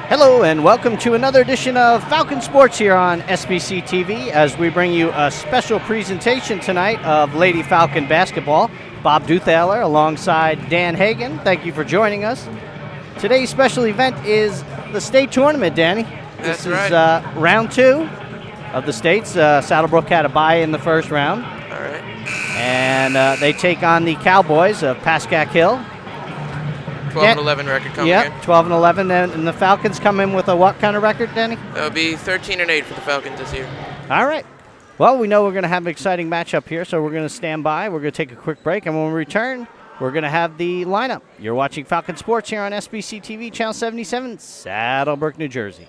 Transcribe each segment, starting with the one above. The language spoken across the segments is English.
Hello and welcome to another edition of Falcon Sports here on SBC TV as we bring you a special presentation tonight of Lady Falcon basketball. Bob Duthaler alongside Dan Hagan. Thank you for joining us. Today's special event is the state tournament, Danny. That's this right. is round 2 of the states. Saddlebrook had a bye in the first round. All right. And they take on the Cowboys of Pascak Hill. 12-11 record coming in. Yeah, 12-11. And the Falcons come in with a what kind of record, Danny? It'll be 13-8 for the Falcons this year. All right. Well, we know we're going to have an exciting matchup here, so we're going to stand by. We're going to take a quick break, and when we return, we're going to have the lineup. You're watching Falcon Sports here on SBC TV, Channel 77, Saddlebrook, New Jersey.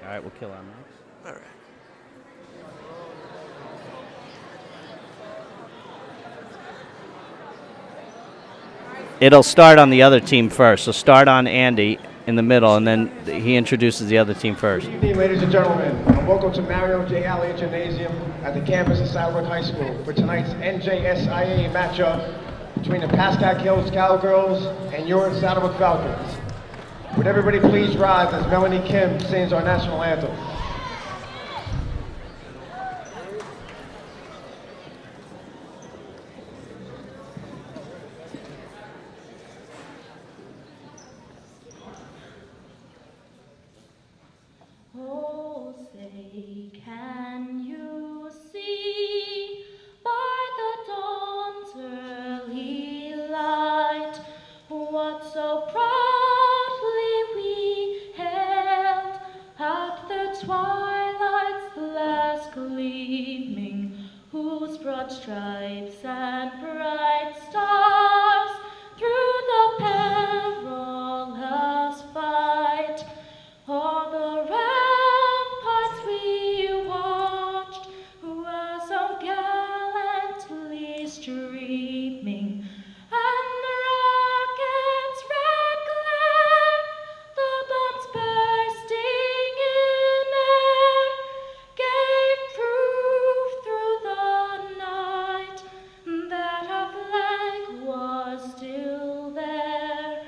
All right, we'll kill our mics. All right. It'll start on the other team first, so start on Andy in the middle, and then he introduces the other team first. Good evening, ladies and gentlemen, and welcome to Mario J. Alley Gymnasium at the campus of Saddlebrook High School for tonight's NJSIA matchup between the Pascak Hills Cowgirls and your Saddlebrook Falcons. Would everybody please rise as Melanie Kim sings our national anthem. Oh, say, can you see by the dawn's early light what so proudly we hailed at the twilight's last gleaming, whose broad stripes and bright stars through the perilous fight all the ramparts we watched were so gallantly streaming, and the rocket's red glare, the bombs bursting in air, gave proof through the night that our flag was still there.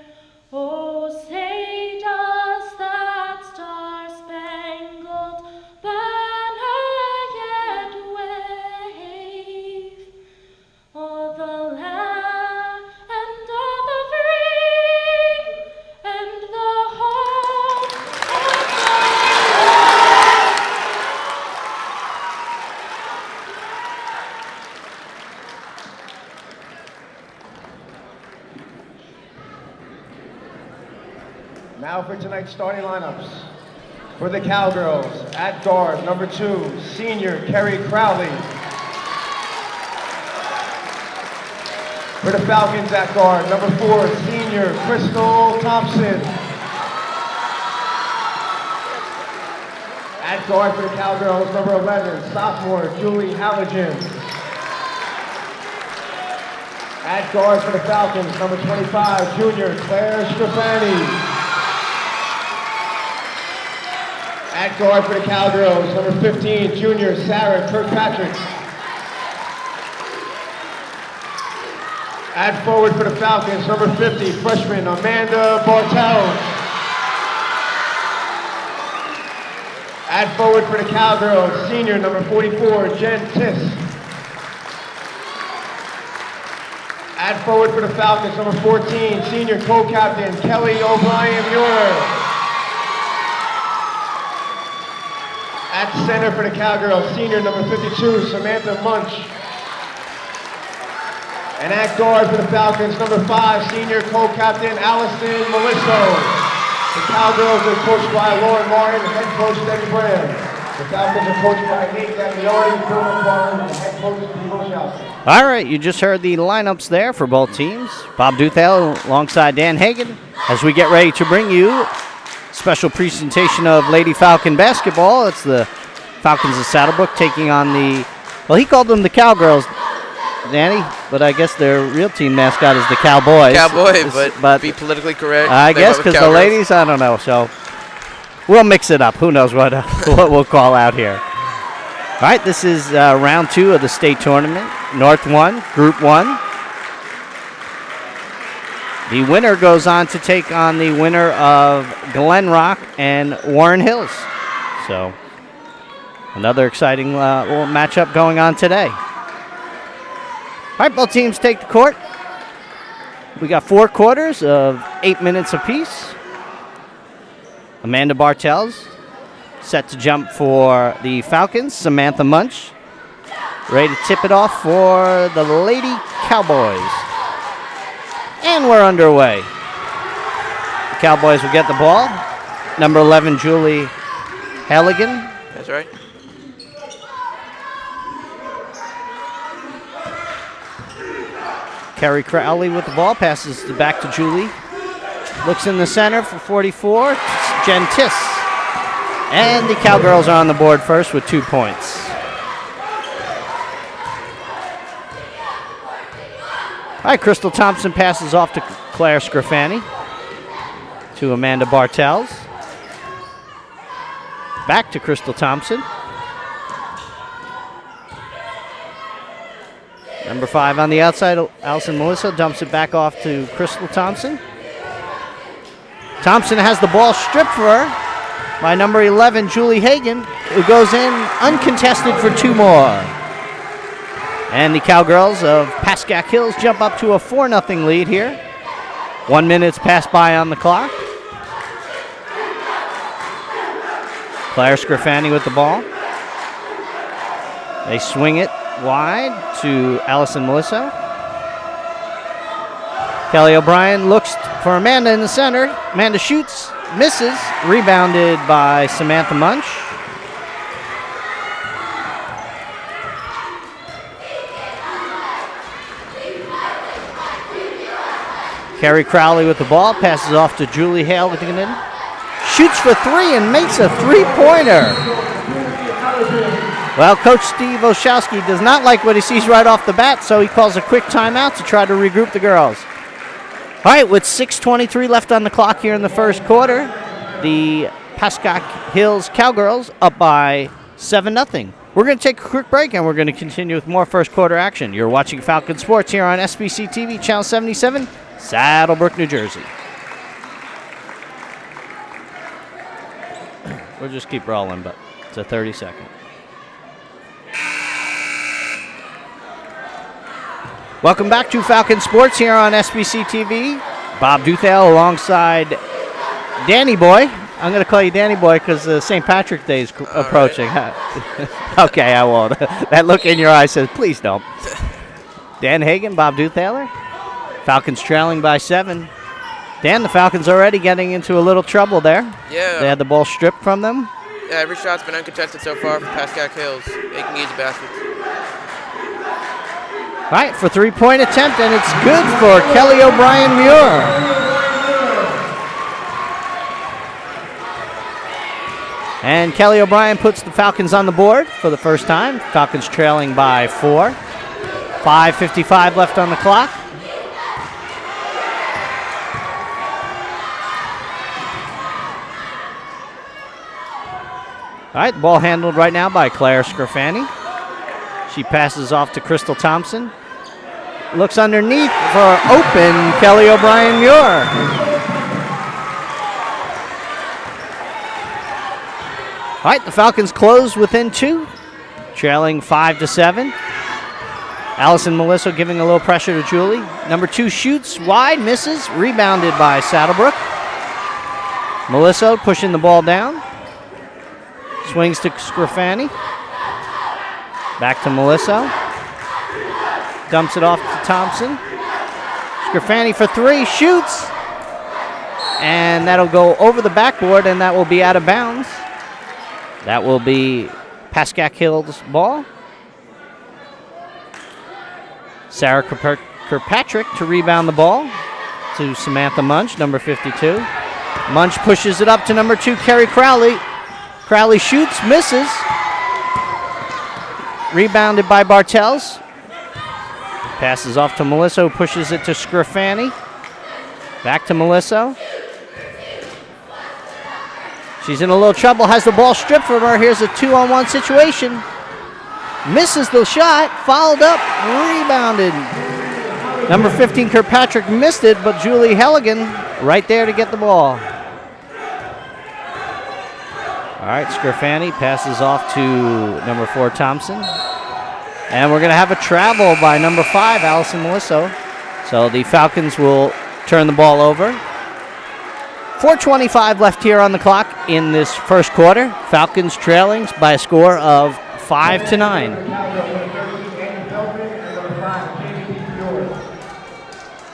Oh, say does that star-spangled banner yet wave o'er the land of the free and the home of Now for tonight's starting lineups. For the Cowgirls, at guard, number 2, senior Kerry Crowley. For the Falcons, at guard, number 4, senior Crystal Thompson. At guard for the Cowgirls, number 11, sophomore Julie Halligan. At guard for the Falcons, number 25, junior Claire Strafani. At guard for the Cowgirls, number 15, junior Sarah Kirkpatrick. At forward for the Falcons, number 50, freshman Amanda Bartels. At forward for the Cowgirls, senior number 44, Jen Tiss. At forward for the Falcons, number 14, senior co-captain Kelly O'Brien-Muir. At center for the Cowgirls, senior number 52, Samantha Munch. And at guard for the Falcons, number 5, senior co-captain Allison Melisso. The Cowgirls are coached by Lauren Martin, head coach Debbie Brand. The Falcons are coached by Nate Gagliardi, Phil McFarland, and head coach Steve Oshowski. All right, you just heard the lineups there for both teams. Bob Duthaler alongside Dan Hagan as we get ready to bring you a special presentation of Lady Falcon basketball. It's the Falcons of Saddlebrook taking on the, well, he called them the Cowgirls, Danny, but I guess their real team mascot is the Cowboys. But be politically correct. I guess because the ladies, I don't know. So we'll mix it up. Who knows what we'll call out here. All right, this is round 2 of the state tournament. North 1, Group 1. The winner goes on to take on the winner of Glen Rock and Warren Hills. So another exciting little matchup going on today. All right, both teams take the court. We got 4 quarters of 8 minutes apiece. Amanda Bartels set to jump for the Falcons. Samantha Munch ready to tip it off for the Lady Cowboys. And we're underway. The Cowboys will get the ball. Number 11, Julie Halligan. That's right. Kerry Crowley with the ball, passes it back to Julie. Looks in the center for 44, Jen Tiss. And the Cowgirls are on the board first with 2 points. All right, Crystal Thompson passes off to Claire Scrafani. To Amanda Bartels. Back to Crystal Thompson. Number 5 on the outside, Allison Melissa dumps it back off to Crystal Thompson. Thompson has the ball stripped for her by number 11, Julie Hagan, who goes in uncontested for 2 more. And the Cowgirls of Pascak Hills jump up to a 4-0 lead here. 1 minute's passed by on the clock. Claire Scrafani with the ball. They swing it wide to Allison Melissa. Kelly O'Brien looks for Amanda in the center. Amanda shoots, misses, rebounded by Samantha Munch. Kerry Crowley with the ball, passes off to Julie Halligan. Shoots for 3 and makes a 3-pointer. Well, Coach Steve Oshowski does not like what he sees right off the bat, so he calls a quick timeout to try to regroup the girls. All right, with 6:23 left on the clock here in the first quarter, the Pascak Hills Cowgirls up by 7-0. We're going to take a quick break, and we're going to continue with more first quarter action. You're watching Falcon Sports here on SBC TV, Channel 77, Saddlebrook, New Jersey. We'll just keep rolling, but it's a 30-second. Welcome back to Falcon Sports here on SBC TV. Bob Duthale alongside Danny Boy. I'm going to call you Danny Boy because St. Patrick's Day is approaching. Right. Okay, I won't. That look in your eye says, please don't. Dan Hagan, Bob Duthaler. Falcons trailing by 7. Dan, the Falcons already getting into a little trouble there. Yeah. They had the ball stripped from them. Yeah, every shot's been uncontested so far for Pascak Hills, making easy baskets. All right, for 3-point attempt, and it's good for Kelly O'Brien-Muir. And Kelly O'Brien puts the Falcons on the board for the first time. Falcons trailing by 4. 5:55 left on the clock. All right, the ball handled right now by Claire Scrafani. She passes off to Crystal Thompson. looks underneath for open Kelly O'Brien Muir. All right, the Falcons close within 2, trailing 5-7. Allison Melissa giving a little pressure to Julie. Number 2 shoots wide, misses, rebounded by Saddlebrook. Melissa pushing the ball down. Swings to Scrafani. Back to Melissa. Dumps it off to Thompson. Scrafani for 3, shoots. And that'll go over the backboard, and that will be out of bounds. That will be Pascak Hills ball. Sarah Kirkpatrick to rebound the ball to Samantha Munch, number 52. Munch pushes it up to number 2, Carrie Crowley. Crowley shoots, misses. Rebounded by Bartels. Passes off to Melissa, who pushes it to Scrafani. Back to Melissa. She's in a little trouble, has the ball stripped from her. Here's a 2-on-1 situation. Misses the shot, fouled up, rebounded. Number 15, Kirkpatrick missed it, but Julie Helligan right there to get the ball. All right, Scrafani passes off to number 4, Thompson. And we're going to have a travel by number 5, Allison Melissa. So the Falcons will turn the ball over. 4:25 left here on the clock in this first quarter. Falcons trailing by a score of 5-9.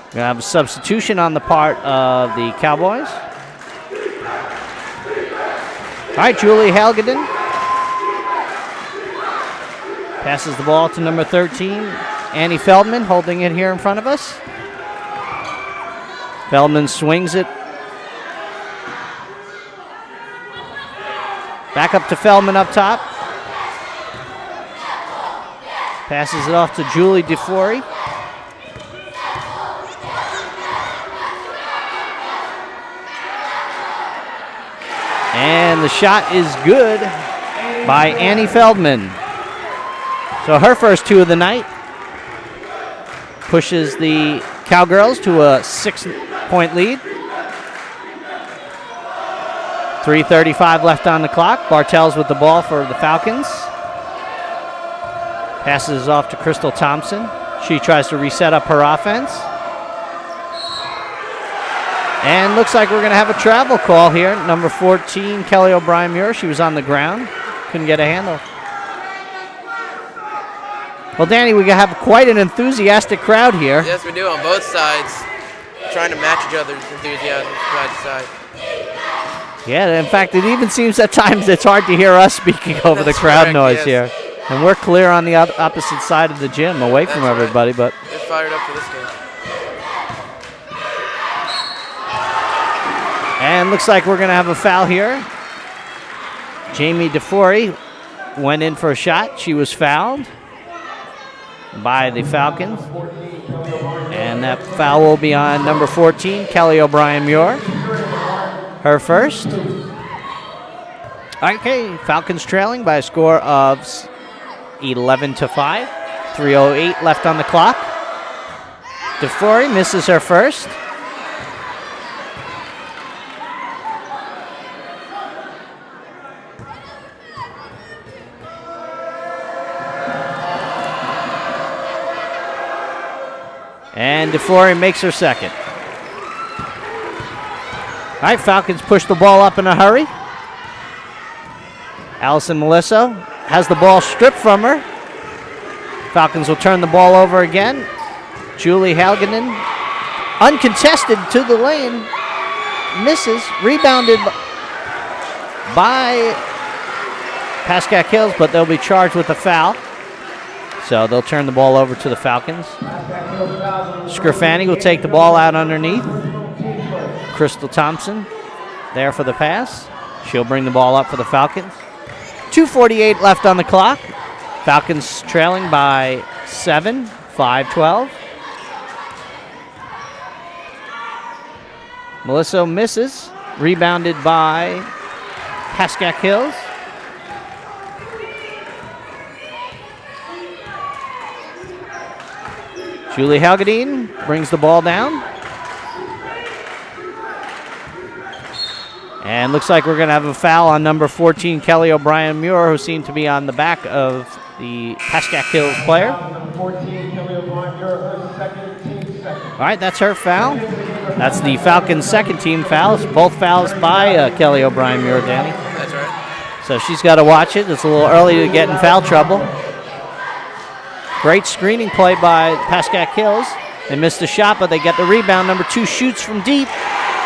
We're going to have a substitution on the part of the Cowboys. All right, Julie Halgadin passes the ball to number 13, Annie Feldman, holding it here in front of us. Feldman swings it. Back up to Feldman up top. Passes it off to Julie DeFori. And the shot is good by Annie Feldman. So her first 2 of the night pushes the Cowgirls to a 6-point lead. 3:35 left on the clock. Bartels with the ball for the Falcons. Passes off to Crystal Thompson. She tries to reset up her offense. And looks like we're going to have a travel call here. Number 14, Kelly O'Brien Muir. She was on the ground. Couldn't get a handle. Well, Danny, we have quite an enthusiastic crowd here. Yes, we do on both sides. Trying to match each other's enthusiasm side to side. Yeah, in fact, it even seems at times it's hard to hear us speaking over the crowd noise here. And we're clear on the opposite side of the gym, away from everybody. But they're fired up for this game. And looks like we're going to have a foul here. Jamie DeFori went in for a shot. She was fouled by the Falcons. And that foul will be on number 14, Kelly O'Brien Muir. Her first. Okay, Falcons trailing by a score of 11-5. 3:08 left on the clock. DeFori misses her first. And DeFori makes her second. All right, Falcons push the ball up in a hurry. Allison Melissa has the ball stripped from her. Falcons will turn the ball over again. Julie Halganen, uncontested to the lane, misses, rebounded by Pascak Hills, but they'll be charged with a foul. So they'll turn the ball over to the Falcons. Scrafani will take the ball out underneath. Crystal Thompson there for the pass. She'll bring the ball up for the Falcons. 2:48 left on the clock. Falcons trailing by 7, 5-12. Melissa misses, rebounded by Pascak Hills. Julie Halgadine brings the ball down. And looks like we're going to have a foul on number 14, Kelly O'Brien Muir, who seemed to be on the back of the Pascak Hills player. Number 14, Kelly O'Brien, her second team second. All right, that's her foul. That's the Falcons' second team fouls. Both fouls by Kelly O'Brien Muir, Danny. That's right. So she's got to watch it. It's a little early to get in foul trouble. Great screening play by Pascak Hills. They missed a shot, but they get the rebound. Number 2 shoots from deep.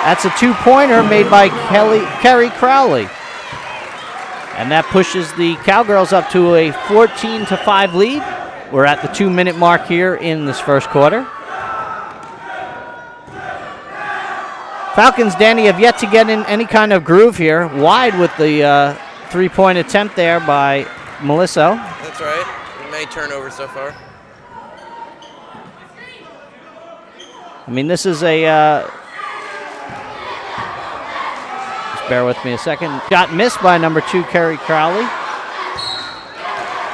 That's a 2-pointer made by Carrie Crowley. And that pushes the Cowgirls up to a 14-5 lead. We're at the 2-minute mark here in this first quarter. Falcons, Danny, have yet to get in any kind of groove here. Wide with the 3-point attempt there by Melissa. That's right. Many turnovers so far. I mean, this is a... just bear with me a second. Shot missed by number 2, Carrie Crowley.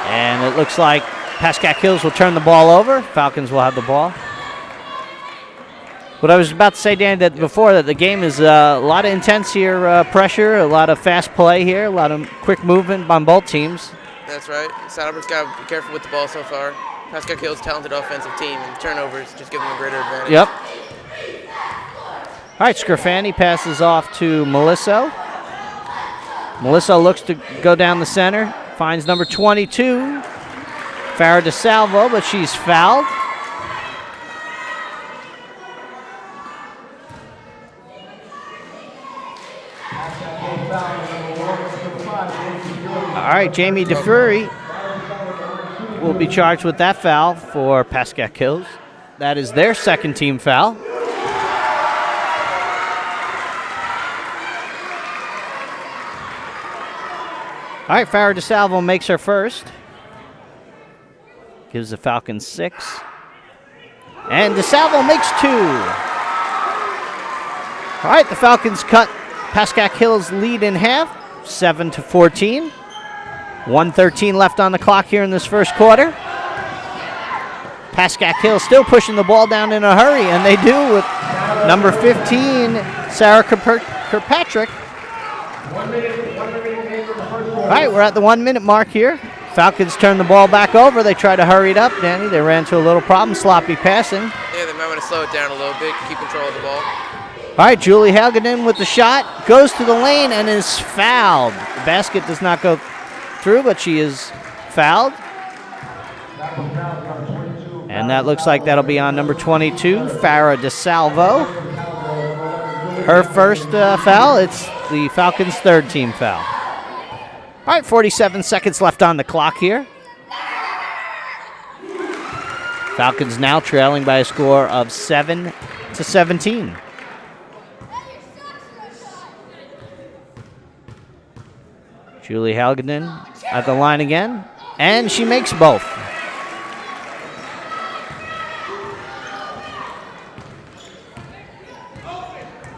And it looks like Pascak Hills will turn the ball over. Falcons will have the ball. What I was about to say, Dan, that before that the game is a lot of intense here, pressure, a lot of fast play here, a lot of quick movement on both teams. That's right. Saddlebrook's got to be careful with the ball so far. Pascak Hills' talented offensive team, and turnovers just give them a greater advantage. Yep. All right, Scarfani passes off to Melissa. Melissa looks to go down the center, finds number 22, Farah DeSalvo, but she's fouled. All right, Jamie DeFury will be charged with that foul for Pascak Hills. That is their second team foul. All right, Farah DeSalvo makes her first. Gives the Falcons 6. And DeSalvo makes 2. All right, the Falcons cut Pascak Hills' lead in half, 7-14. 1:13 left on the clock here in this first quarter. Pascak Hills still pushing the ball down in a hurry, and they do with number 15, Sarah Kirkpatrick. All right, we're at the 1-minute mark here. Falcons turn the ball back over. They try to hurry it up, Danny. They ran into a little problem, sloppy passing. Yeah, they might want to slow it down a little bit, keep control of the ball. All right, Julie Halgadin with the shot, goes to the lane and is fouled. The basket does not go through, but she is fouled. And that looks like that'll be on number 22, Farah DeSalvo. Her first foul. It's the Falcons' third team foul. All right, 47 seconds left on the clock here. Falcons now trailing by a score of 7-17. Julie Halgadin at the line again, and she makes both.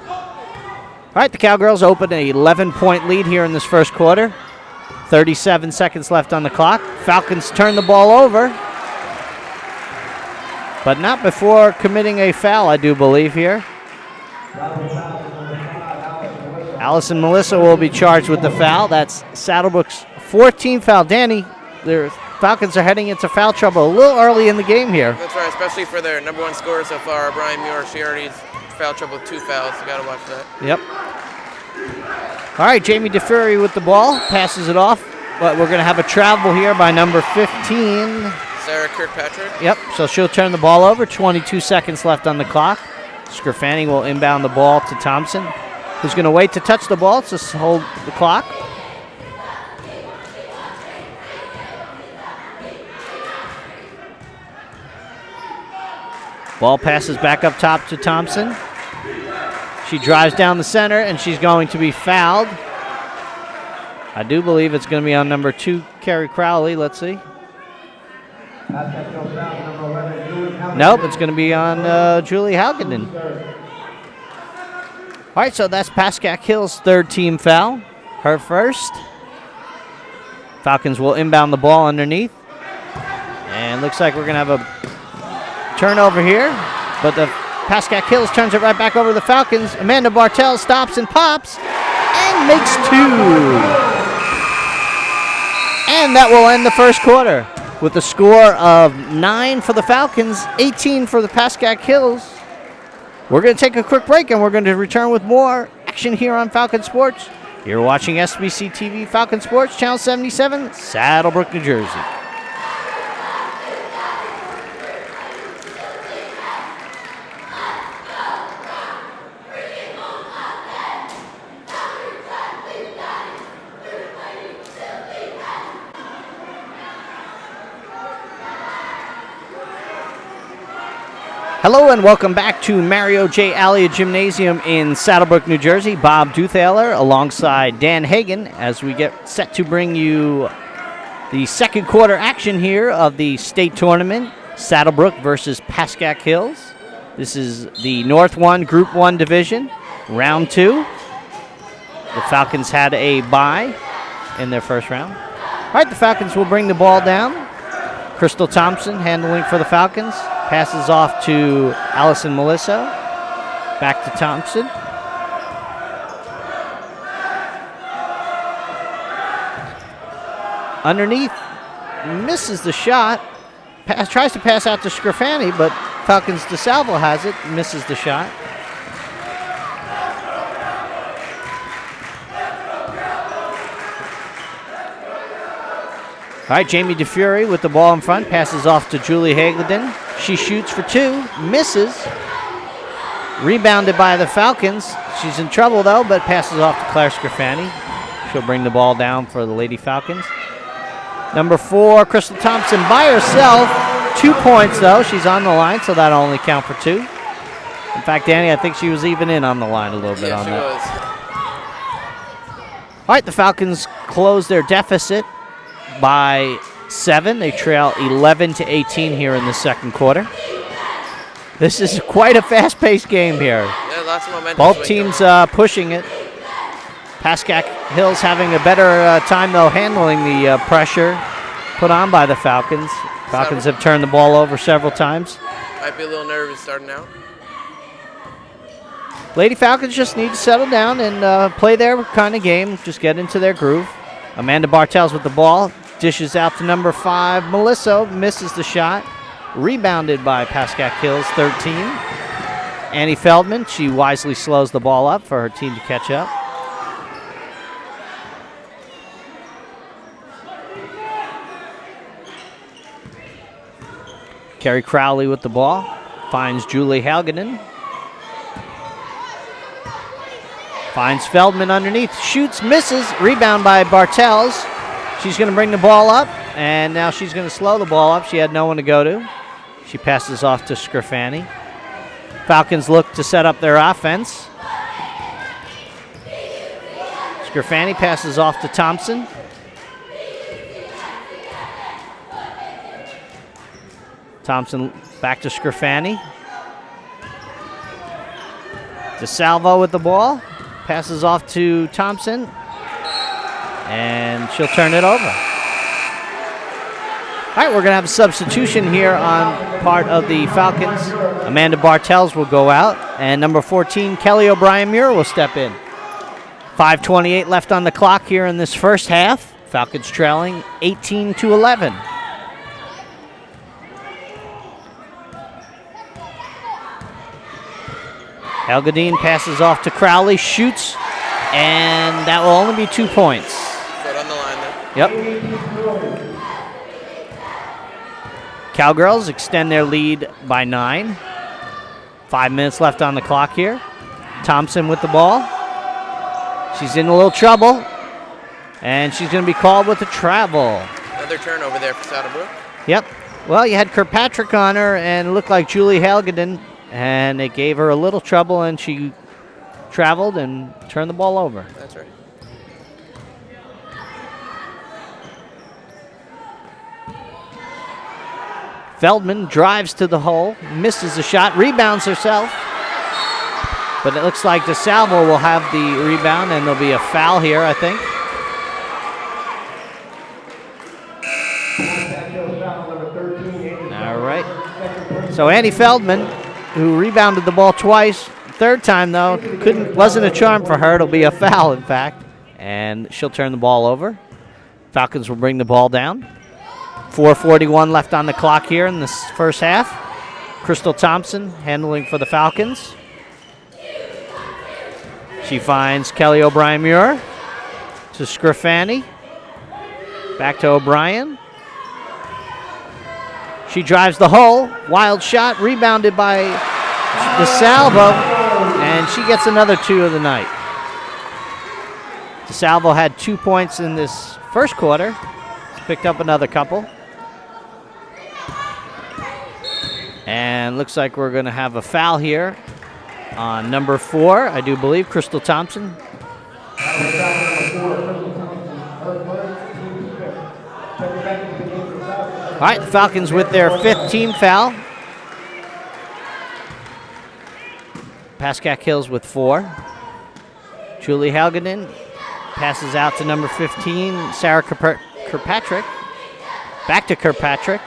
All right, the Cowgirls open an 11-point lead here in this first quarter. 37 seconds left on the clock. Falcons turn the ball over, but not before committing a foul, I do believe, here. Allison Melissa will be charged with the foul. That's Saddlebrook's 14th foul. Danny, the Falcons are heading into foul trouble a little early in the game here. That's right, especially for their number 1 scorer so far, Brian Muir. She already has foul trouble with 2 fouls. You got to watch that. Yep. All right, Jamie DeFury with the ball, passes it off, but we're going to have a travel here by number 15. Sarah Kirkpatrick. Yep, so she'll turn the ball over. 22 seconds left on the clock. Scarfani will inbound the ball to Thompson, who's going to wait to touch the ball to hold the clock. Ball passes back up top to Thompson. She drives down the center, and she's going to be fouled. I do believe it's going to be on number 2, Carrie Crowley. Let's see. Nope, it's going to be on Julie Halgadin. All right, so that's Pascak Hills' third team foul. Her first. Falcons will inbound the ball underneath. And looks like we're going to have a Turnover here, but the Pascak Hills turns it right back over to the Falcons. Amanda Bartell stops and pops and makes 2. And that will end the first quarter with a score of 9 for the Falcons, 18 for the Pascak Hills. We're going to take a quick break, and we're going to return with more action here on Falcon Sports. You're watching SBC TV Falcon Sports, Channel 77, Saddlebrook, New Jersey. Hello and welcome back to Mario J. Allia Gymnasium in Saddlebrook, New Jersey. Bob Duthaler alongside Dan Hagan as we get set to bring you the second quarter action here of the state tournament, Saddlebrook versus Pascak Hills. This is the North 1 Group 1 division, round 2. The Falcons had a bye in their first round. All right, the Falcons will bring the ball down. Crystal Thompson handling for the Falcons. Passes off to Allison Melissa. Back to Thompson. Underneath, misses the shot. Tries to pass out to Scrafani, but Falcons DeSalvo has it, misses the shot. All right, Jamie DeFury with the ball in front, passes off to Julie Hagelden. She shoots for 2, misses. Rebounded by the Falcons. She's in trouble, though, but passes off to Claire Scrafani. She'll bring the ball down for the Lady Falcons. Number 4, Crystal Thompson by herself. 2 points, though. She's on the line, so that'll only count for 2. In fact, Danny, I think she was even in on the line a little bit on that. Yeah, she was. All right, the Falcons close their deficit by 7. They trail 11-18 here in the second quarter. This is quite a fast-paced game here. Yeah, lots of momentum. Both teams pushing it. Pascak Hills having a better time, though, handling the pressure put on by the Falcons. Falcons have turned the ball over several times. Might be a little nervous starting out. Lady Falcons just need to settle down and play their kind of game, just get into their groove. Amanda Bartels with the ball. Dishes out to number 5, Melissa, misses the shot. Rebounded by Pascak Hills, 13. Annie Feldman, she wisely slows the ball up for her team to catch up. Kerry Crowley with the ball, finds Julie Halgenen. Finds Feldman underneath, shoots, misses, rebound by Bartels. She's going to bring the ball up, and now she's going to slow the ball up. She had no one to go to. She passes off to Scrafani. Falcons look to set up their offense. Scrafani passes off to Thompson. Thompson back to Scrafani. DeSalvo with the ball. Passes off to Thompson. And she'll turn it over. All right, we're going to have a substitution here on part of the Falcons. Amanda Bartels will go out, and number 14, Kelly O'Brien-Muir, will step in. 5:28 left on the clock here in this first half. Falcons trailing 18-11. Helgadine passes off to Crowley, shoots, and that will only be 2 points. Foot on the line there. Yep. Cowgirls extend their lead by 9. 5 minutes left on the clock here. Thompson with the ball. She's in a little trouble, and she's going to be called with a travel. Another turnover there for Saddlebrook. Yep. Well, you had Kirkpatrick on her, and it looked like Julie Helgaden, and it gave her a little trouble, and she traveled and turned the ball over. That's right. Feldman drives to the hole, misses the shot, rebounds herself. But it looks like DeSalvo will have the rebound, and there'll be a foul here, I think. All right. right. So Annie Feldman, who rebounded the ball twice, third time though, wasn't a charm for her. It'll be a foul, in fact, and she'll turn the ball over. Falcons will bring the ball down. 4:41 left on the clock here in this first half. Crystal Thompson handling for the Falcons. She finds Kelly O'Brien-Muir to Scrifani. Back to O'Brien. She drives the hole. Wild shot, rebounded by DeSalvo, and she gets another 2 of the night. DeSalvo had 2 points in this first quarter. She's picked up another couple. And looks like we're going to have a foul here on number 4, I do believe, Crystal Thompson. All right, the Falcons with their 5th team foul. Pascak Hills with 4. Julie Helgeden passes out to number 15, Sarah Kirkpatrick. Back to Kirkpatrick.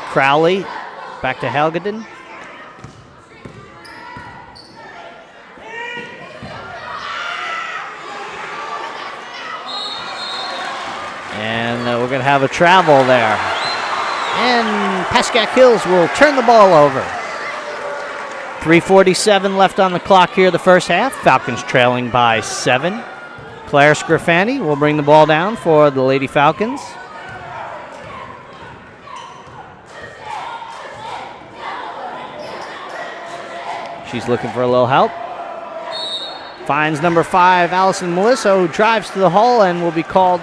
Crowley, back to Helgeden. And we're going to have a travel there. And Pascak Hills will turn the ball over. 3:47 left on the clock here, the first half. Falcons trailing by 7. Claire Scrifani will bring the ball down for the Lady Falcons. She's looking for a little help. Finds number 5, Allison Melissa, who drives to the hole and will be called.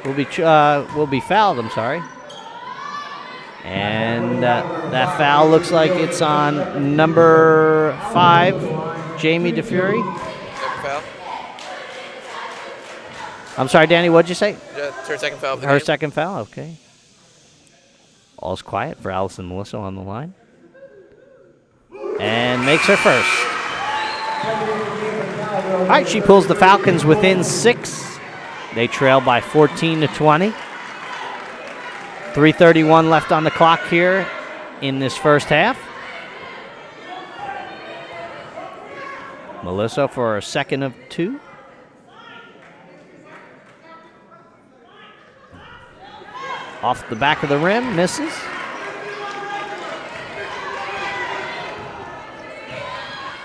Will be fouled. I'm sorry. And that foul looks like it's on number 5, Jamie DeFury. Foul. I'm sorry, Danny. What'd you say? That's her second foul of the Her game. second foul. Okay. All's quiet for Allison Melissa on the line. And makes her first. All right, she pulls the Falcons within 6. They trail by 14-20. 3:31 left on the clock here in this first half. Melissa for a second of 2. Off the back of the rim, misses.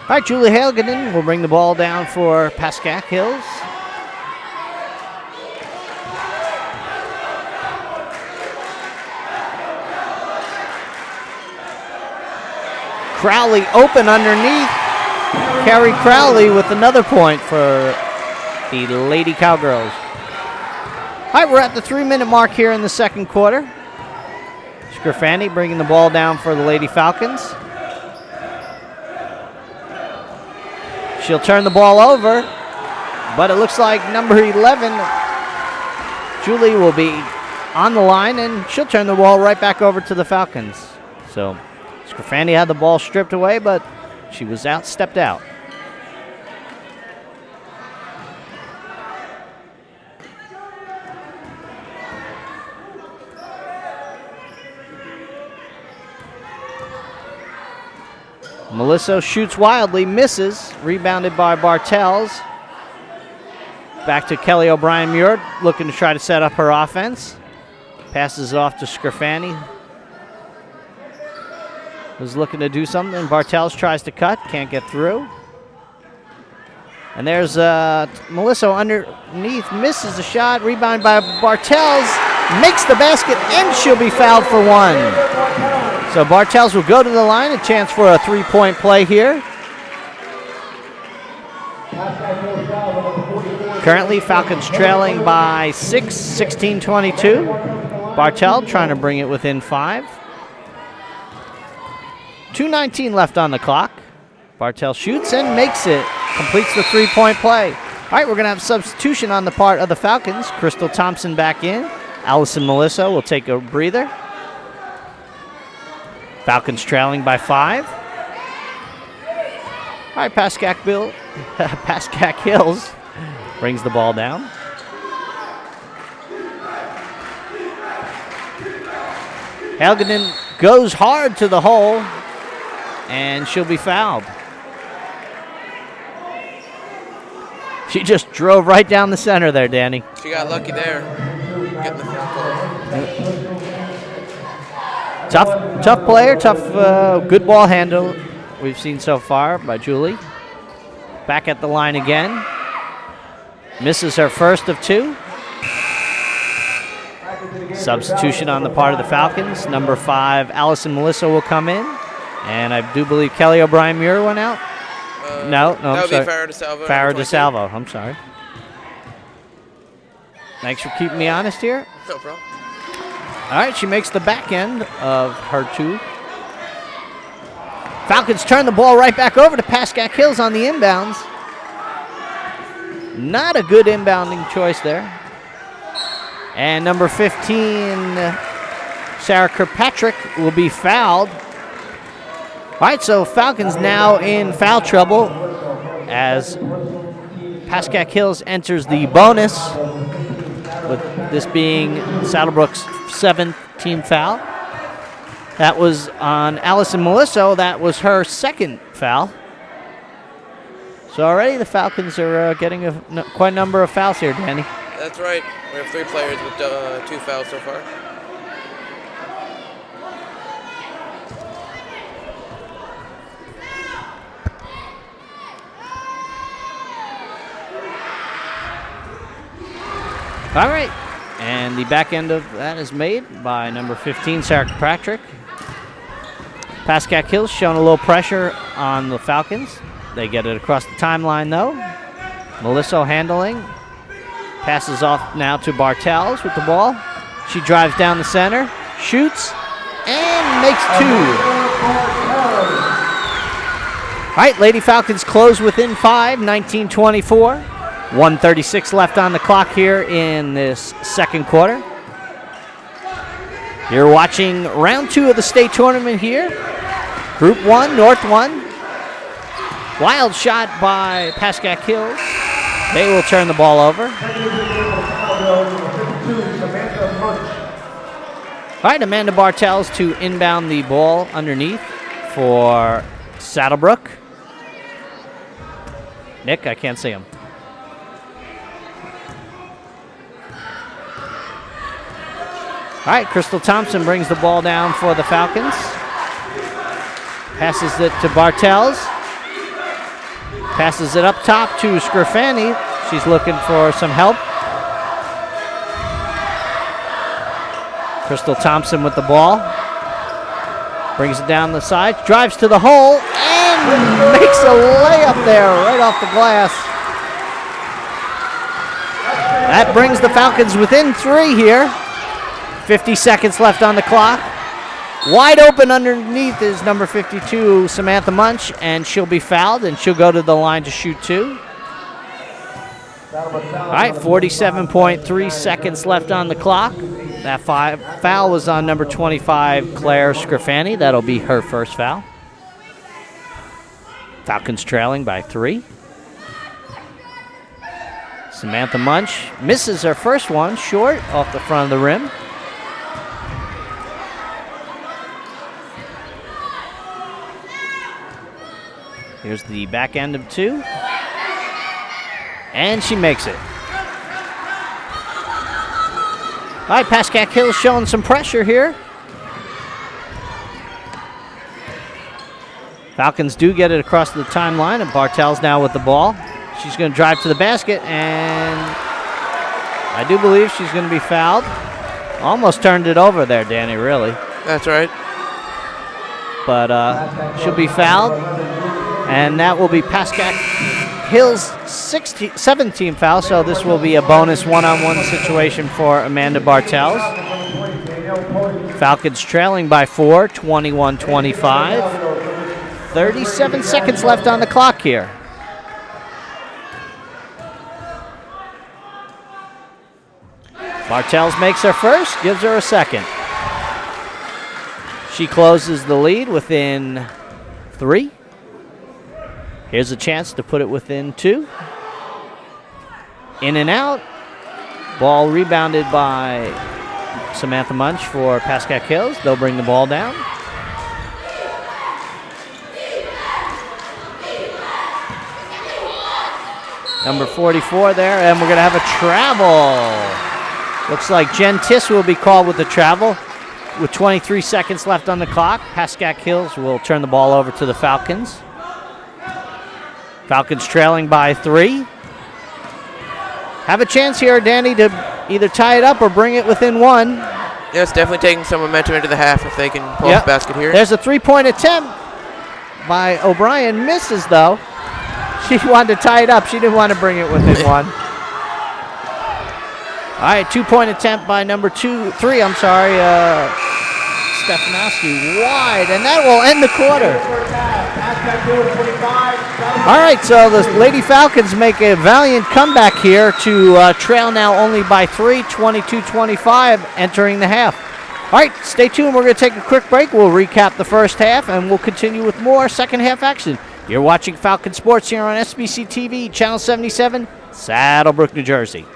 All right, Julie Helgeden will bring the ball down for Pascak Hills. Crowley open underneath. Carrie Crowley with another point for the Lady Cowgirls. All right, we're at the 3-minute mark here in the second quarter. Scrifani bringing the ball down for the Lady Falcons. She'll turn the ball over, but it looks like number 11, Julie, will be on the line, and she'll turn the ball right back over to the Falcons. So Scrifani had the ball stripped away, but she was stepped out. Melissa shoots wildly, misses, rebounded by Bartels. Back to Kelly O'Brien-Muir, looking to try to set up her offense. Passes it off to Scrifani, who's looking to do something. Bartels tries to cut, can't get through. And there's Melissa underneath, misses the shot, rebounded by Bartels, makes the basket, and she'll be fouled for 1. So Bartels will go to the line, a chance for a 3-point play here. Currently, Falcons trailing by 6, 16-22. Bartel trying to bring it within 5. 2:19 left on the clock. Bartel shoots and makes it, completes the 3-point play. All right, we're going to have substitution on the part of the Falcons. Crystal Thompson back in. Allison Melissa will take a breather. Falcons trailing by 5. All right, Pascak Hills brings the ball down. Helgenen goes hard to the hole, and she'll be fouled. She just drove right down the center there, Danny. She got lucky there, getting the foul call. Tough player, good ball handle we've seen so far by Julie. Back at the line again. Misses her first of 2. Substitution on the part of the Falcons. Number 5, Allison Melissa will come in. And I do believe Kelly O'Brien Muir went out. No, that I'm would sorry. be Farrah DeSalvo. Farrah DeSalvo, I'm sorry. Thanks for keeping me honest here. No problem. All right, she makes the back end of her 2. Falcons turn the ball right back over to Pascak Hills on the inbounds. Not a good inbounding choice there. And number 15, Sarah Kirkpatrick, will be fouled. All right, so Falcons now in foul trouble as Pascak Hills enters the bonus, with this being Saddlebrook's 7th team foul. That was on Allison Melissa. That was her 2nd foul. So already the Falcons are getting quite a number of fouls here, Danny. That's right. We have 3 players with 2 fouls so far. All right, and the back end of that is made by number 15, Sarah Patrick. Pascak Hills showing a little pressure on the Falcons. They get it across the timeline, though. Melissa handling. Passes off now to Bartels with the ball. She drives down the center, shoots, and makes 2. All right, Lady Falcons close within 5, 19-24. 1:36 left on the clock here in this 2nd quarter. You're watching round 2 of the state tournament here. Group 1, North 1. Wild shot by Pascak Hills. They will turn the ball over. All right, Amanda Bartels to inbound the ball underneath for Saddlebrook. Nick, I can't see him. All right, Crystal Thompson brings the ball down for the Falcons. Passes it to Bartels. Passes it up top to Scrafani. She's looking for some help. Crystal Thompson with the ball. Brings it down the side. Drives to the hole and makes a layup there right off the glass. That brings the Falcons within 3 here. 50 seconds left on the clock. Wide open underneath is number 52, Samantha Munch, and she'll be fouled, and she'll go to the line to shoot 2. All right, 47.3 seconds left on the clock. That foul was on number 25, Claire Scrafani. That'll be her first foul. Falcons trailing by 3. Samantha Munch misses her first one, short off the front of the rim. Here's the back end of 2. And she makes it. All right, Pascak Hills showing some pressure here. Falcons do get it across the timeline, and Bartels now with the ball. She's going to drive to the basket, and I do believe she's going to be fouled. Almost turned it over there, Danny, really. That's right. But she'll be fouled. And that will be Pascak Hills' 17th foul, so this will be a bonus one-on-one situation for Amanda Bartels. Falcons trailing by 4, 21-25. 37 seconds left on the clock here. Bartels makes her first, gives her a second. She closes the lead within 3. Here's a chance to put it within 2. In and out. Ball rebounded by Samantha Munch for Pascak Hills. They'll bring the ball down. Number 44 there, and we're going to have a travel. Looks like Jen Tiss will be called with the travel. With 23 seconds left on the clock, Pascak Hills will turn the ball over to the Falcons. Falcons trailing by 3. Have a chance here, Danny, to either tie it up or bring it within 1. Yes, definitely taking some momentum into the half if they can pull off the basket here. There's a 3-point attempt by O'Brien. Misses, though. She wanted to tie it up. She didn't want to bring it within 1. All right, 2-point attempt by number 3, Stefanowski wide, and that will end the quarter. All right, so the Lady Falcons make a valiant comeback here to trail now only by 3, 22-25, entering the half. All right, stay tuned. We're going to take a quick break. We'll recap the first half, and we'll continue with more second half action. You're watching Falcon Sports here on SBC TV, Channel 77, Saddlebrook, New Jersey.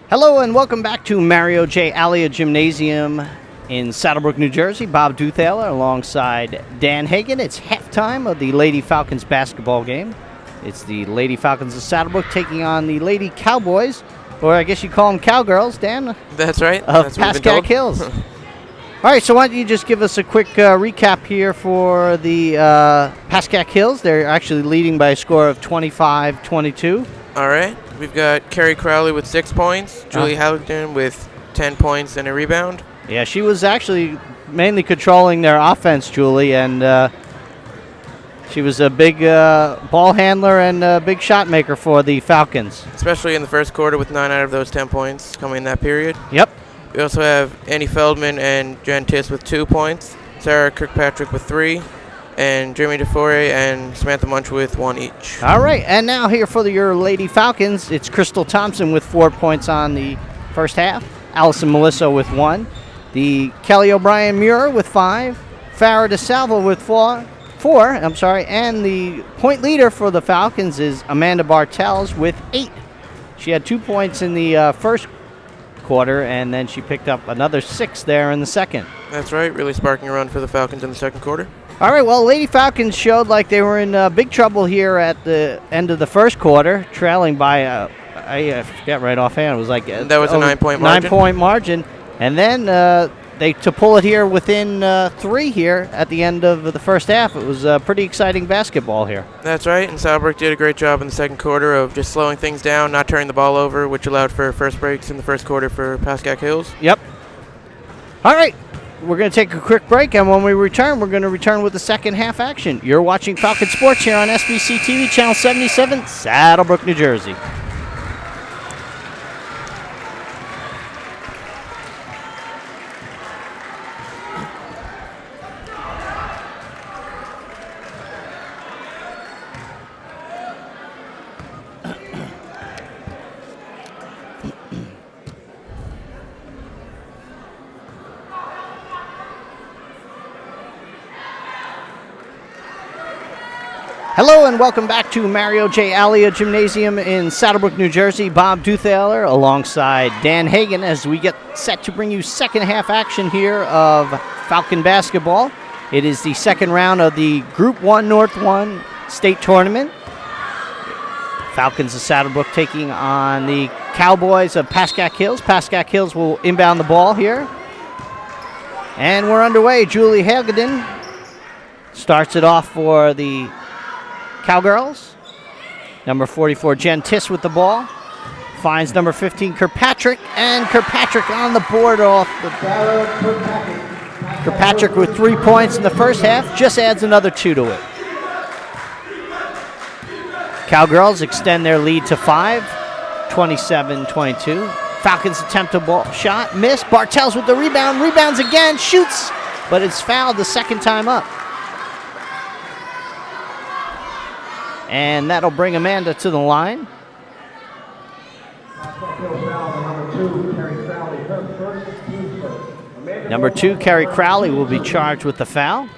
Hello and welcome back to Mario J. Alia Gymnasium in Saddlebrook, New Jersey. Bob Duthaler alongside Dan Hagan. It's halftime of the Lady Falcons basketball game. It's the Lady Falcons of Saddlebrook taking on the Lady Cowboys, or I guess you call them Cowgirls, Dan. That's right. Of Pascak Hills. All right, so why don't you just give us a quick recap here for the Pascak Hills. They're actually leading by a score of 25-22. All right. We've got Carrie Crowley with 6 points, Julie Halligan with 10 points and a rebound. Yeah, she was actually mainly controlling their offense, Julie, and she was a big ball handler and a big shot maker for the Falcons. Especially in the first quarter with 9 out of those 10 points coming in that period. Yep. We also have Annie Feldman and Jen Tiss with 2 points, Sarah Kirkpatrick with 3, and Jeremy DeFore and Samantha Munch with 1 each. All right, and now here for your Lady Falcons, it's Crystal Thompson with 4 points on the first half, Allison Melissa with 1, the Kelly O'Brien Muir with 5, Farah DeSalvo with 4, and the point leader for the Falcons is Amanda Bartels with 8. She had 2 points in the first quarter, and then she picked up another 6 there in the second. That's right, really sparking a run for the Falcons in the second quarter. All right, well, Lady Falcons showed like they were in big trouble here at the end of the first quarter, trailing by, I forget right offhand, it was like... that was a 9-point margin. 9-point margin. And then to pull it here within 3 here at the end of the first half, it was pretty exciting basketball here. That's right, and Saddlebrook did a great job in the second quarter of just slowing things down, not turning the ball over, which allowed for first breaks in the first quarter for Pascak Hills. Yep. All right. We're going to take a quick break, and when we return, we're going to return with the second half action. You're watching Falcon Sports here on SBC TV, Channel 77, Saddlebrook, New Jersey. Hello and welcome back to Mario J. Alia Gymnasium in Saddlebrook, New Jersey. Bob Duthaler alongside Dan Hagan as we get set to bring you second half action here of Falcon basketball. It is the second round of the Group 1 North 1 state tournament. Falcons of Saddlebrook taking on the Cowboys of Pascak Hills. Pascak Hills will inbound the ball here. And we're underway. Julie Hagedin starts it off for the Cowgirls. Number 44, Jen Tiss with the ball. Finds number 15, Kirkpatrick. And Kirkpatrick on the board off. Kirkpatrick with 3 points in the first half. Just adds another 2 to it. Cowgirls extend their lead to 5, 27-22. Falcons attempt a ball shot, miss. Bartels with the rebound, rebounds again, shoots, but it's fouled the second time up. And that'll bring Amanda to the line. Number 2, Carrie Crowley, will be charged with the foul.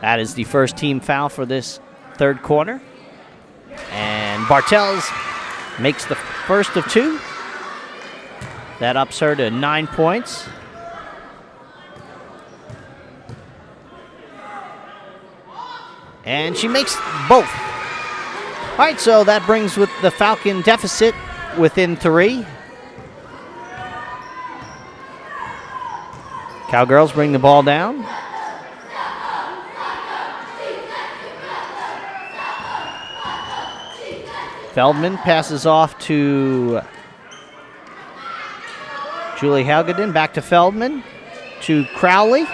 That is the first team foul for this third quarter. And Bartels makes the first of 2. That ups her to 9 points. And she makes both. All right, so that brings with the Falcon deficit within 3. Cowgirls bring the ball down. Feldman passes off to Julie Hagedin, back to Feldman, to Crowley.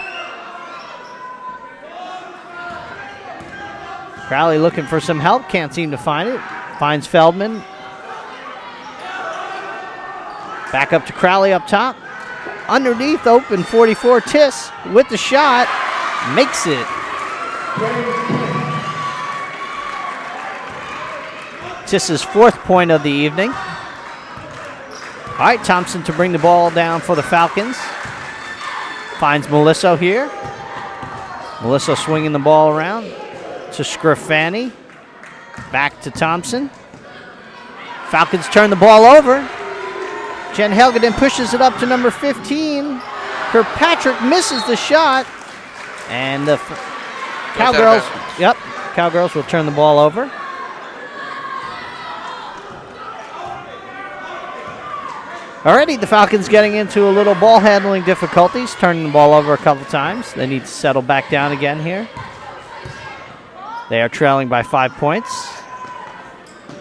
Crowley looking for some help, can't seem to find it. Finds Feldman. Back up to Crowley up top. Underneath, open 44, Tiss with the shot, makes it. Tiss's 4th point of the evening. All right, Thompson to bring the ball down for the Falcons. Finds Melissa here. Melissa swinging the ball around to Scrafani. Back to Thompson. Falcons turn the ball over. Jen Helgeden pushes it up to number 15. Kirkpatrick misses the shot. And the Cowgirls, Cowgirls will turn the ball over. Already the Falcons getting into a little ball handling difficulties, turning the ball over a couple times. They need to settle back down again here. They are trailing by 5 points.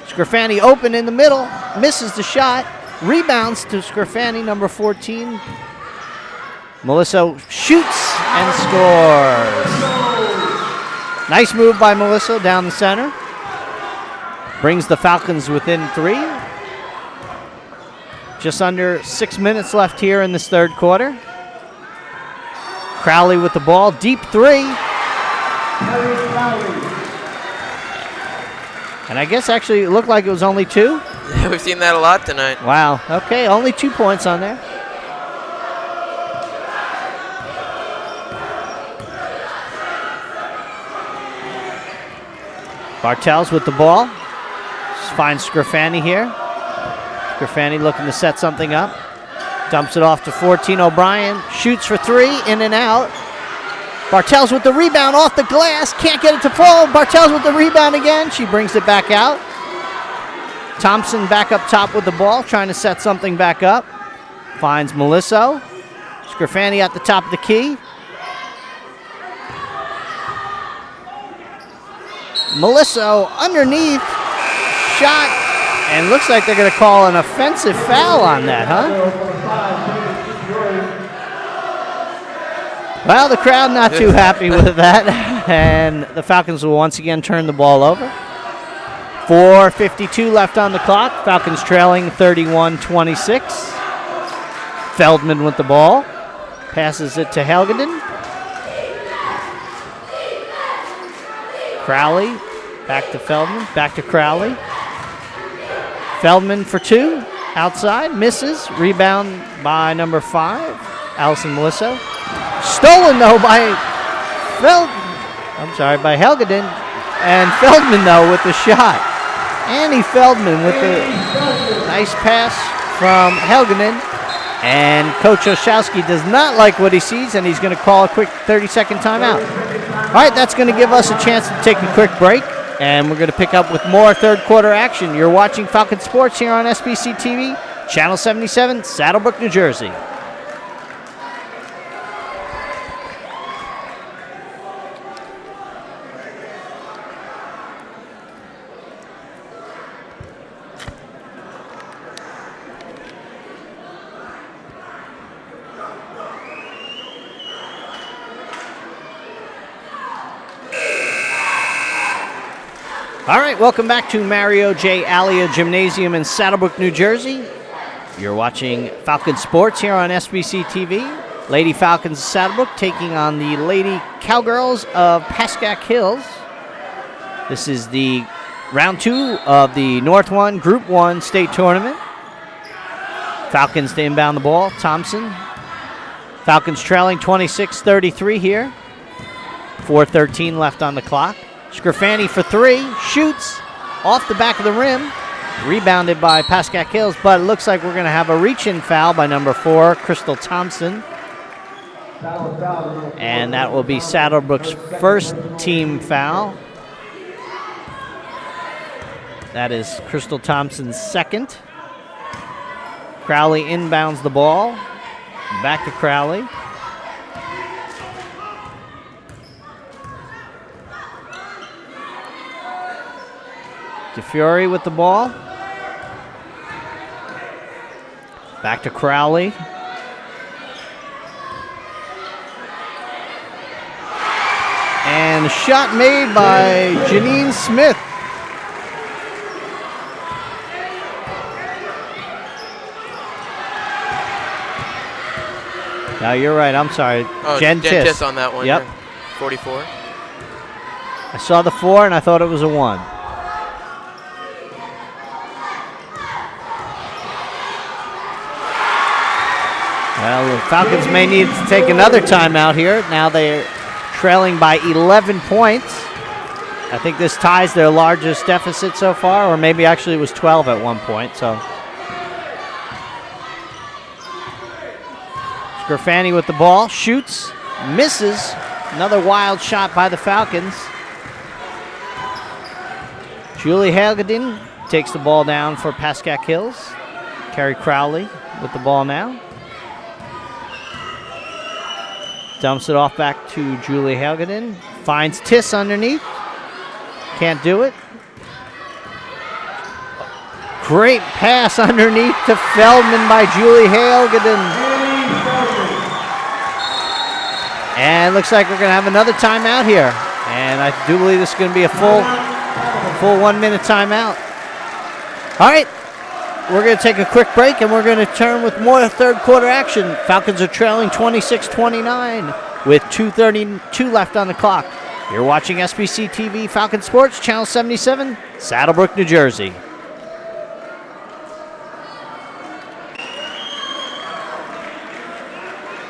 Scrafani open in the middle, misses the shot. Rebounds to Scrafani, number 14. Melissa shoots and scores. Nice move by Melissa down the center. Brings the Falcons within 3. Just under 6 minutes left here in this third quarter. Crowley with the ball, deep 3. And I guess actually it looked like it was only 2. Yeah, we've seen that a lot tonight. Wow, okay, only 2 points on there. Bartels with the ball. Finds Scrafani here. Scrafani looking to set something up. Dumps it off to 14, O'Brien. Shoots for 3, in and out. Bartels with the rebound off the glass. Can't get it to fall. Bartels with the rebound again. She brings it back out. Thompson back up top with the ball, trying to set something back up. Finds Melissa. Scrafani at the top of the key. Melissa underneath. Shot. And looks like they're going to call an offensive foul on that, huh? Well, the crowd not too happy with that. And the Falcons will once again turn the ball over. 4:52 left on the clock. Falcons trailing 31-26. Feldman with the ball. Passes it to Helgeden. Crowley. Back to Feldman. Back to Crowley. Feldman for 2. Outside. Misses. Rebound by number 5. Allison Melissa. Stolen, though, by by Helgeden. And Feldman, though, with the shot. Annie Feldman with the nice pass from Helgenin. And Coach Oshowski does not like what he sees, and he's going to call a quick 30-second timeout. All right, that's going to give us a chance to take a quick break, and we're going to pick up with more third quarter action. You're watching Falcon Sports here on SBC TV, Channel 77, Saddlebrook, New Jersey. All right, welcome back to Mario J. Alia Gymnasium in Saddlebrook, New Jersey. You're watching Falcon Sports here on SBC TV. Lady Falcons of Saddlebrook taking on the Lady Cowgirls of Pascak Hills. This is the round 2 of the North 1 Group 1 state tournament. Falcons to inbound the ball. Thompson. Falcons trailing 26-33 here. 4:13 left on the clock. Scrifani for 3, shoots off the back of the rim, rebounded by Pascak Hills, but it looks like we're going to have a reach-in foul by number 4, Crystal Thompson. And that will be Saddlebrook's first team foul. That is Crystal Thompson's second. Crowley inbounds the ball. Back to Crowley. DeFiore with the ball. Back to Crowley. And a shot made by Janine Smith. No, you're right. I'm sorry. Oh, Jen Tiss on that one. Yep. Yeah. 44. I saw the 4 and I thought it was a 1. Well, the Falcons may need to take another timeout here. Now they're trailing by 11 points. I think this ties their largest deficit so far, or maybe actually it was 12 at one point. So Scrifani with the ball, shoots, misses. Another wild shot by the Falcons. Julie Helgedin takes the ball down for Pascak Hills. Carrie Crowley with the ball now. Dumps it off back to Julie Helgedin. Finds Tiss underneath. Can't do it. Great pass underneath to Feldman by Julie Helgedin. And looks like we're going to have another timeout here. And I do believe this is going to be a full 1 minute timeout. All right. We're going to take a quick break, and we're going to turn with more third quarter action. Falcons are trailing 26-29 with 2:32 left on the clock. You're watching SBC TV Falcon Sports, Channel 77, Saddlebrook, New Jersey.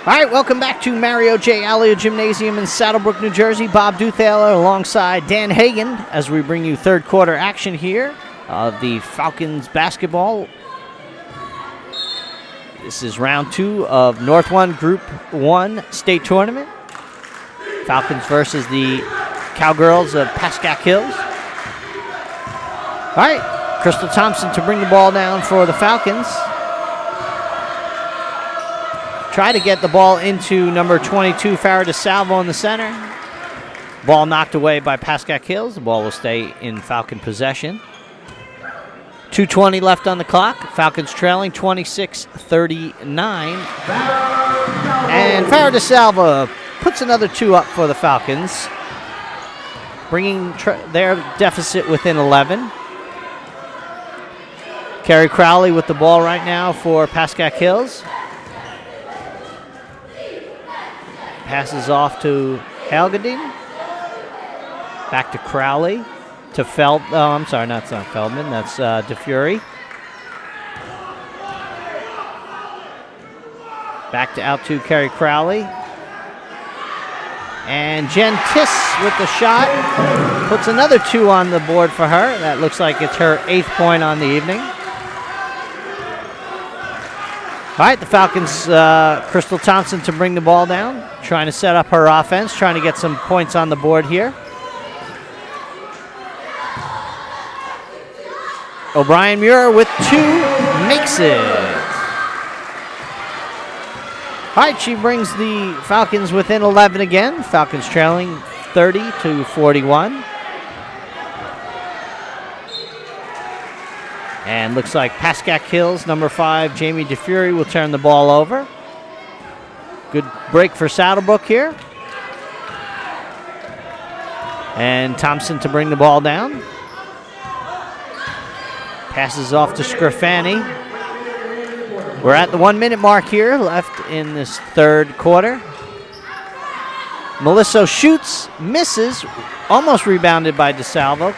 All right, welcome back to Mario J. Alia Gymnasium in Saddlebrook, New Jersey. Bob Duthaler alongside Dan Hagan as we bring you third quarter action here of the Falcons basketball. This is round 2 of North 1 Group 1 state tournament. Falcons versus the Cowgirls of Pascak Hills. All right, Crystal Thompson to bring the ball down for the Falcons. Try to get the ball into number 22, Farah DeSalvo in the center. Ball knocked away by Pascak Hills. The ball will stay in Falcon possession. 2:20 left on the clock. Falcons trailing 26-39. And Farah DeSalvo puts another 2 up for the Falcons, bringing their deficit within 11. Carrie Crowley with the ball right now for Pascak Hills. Passes off to Helgedin. Back to Crowley. To I'm sorry, that's not Feldman. That's DeFiore. Back to out to Carrie Crowley. And Jen Tiss with the shot. Puts another 2 on the board for her. That looks like it's her 8th point on the evening. All right, the Falcons, Crystal Thompson to bring the ball down. Trying to set up her offense, trying to get some points on the board here. O'Brien Muir with 2, makes it. All right, she brings the Falcons within 11 again. Falcons trailing 30-41. And looks like Pascak Hills, number 5, Jamie DeFury will turn the ball over. Good break for Saddlebrook here. And Thompson to bring the ball down. Passes off to Scrafani. We're at the 1-minute mark here, left in this third quarter. Melissa shoots, misses, almost rebounded by DeSalvo.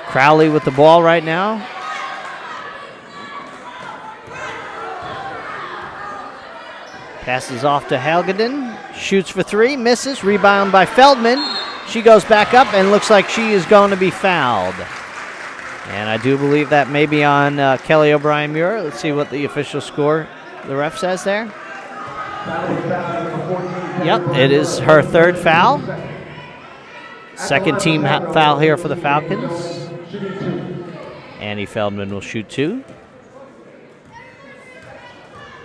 Crowley with the ball right now. Passes off to Helgeden. Shoots for 3, misses. Rebound by Feldman. She goes back up and looks like she is going to be fouled. And I do believe that may be on Kelly O'Brien Muir. Let's see what the official score, the ref says there. Yep, it is her 3rd foul. Second team foul here for the Falcons. Annie Feldman will shoot 2.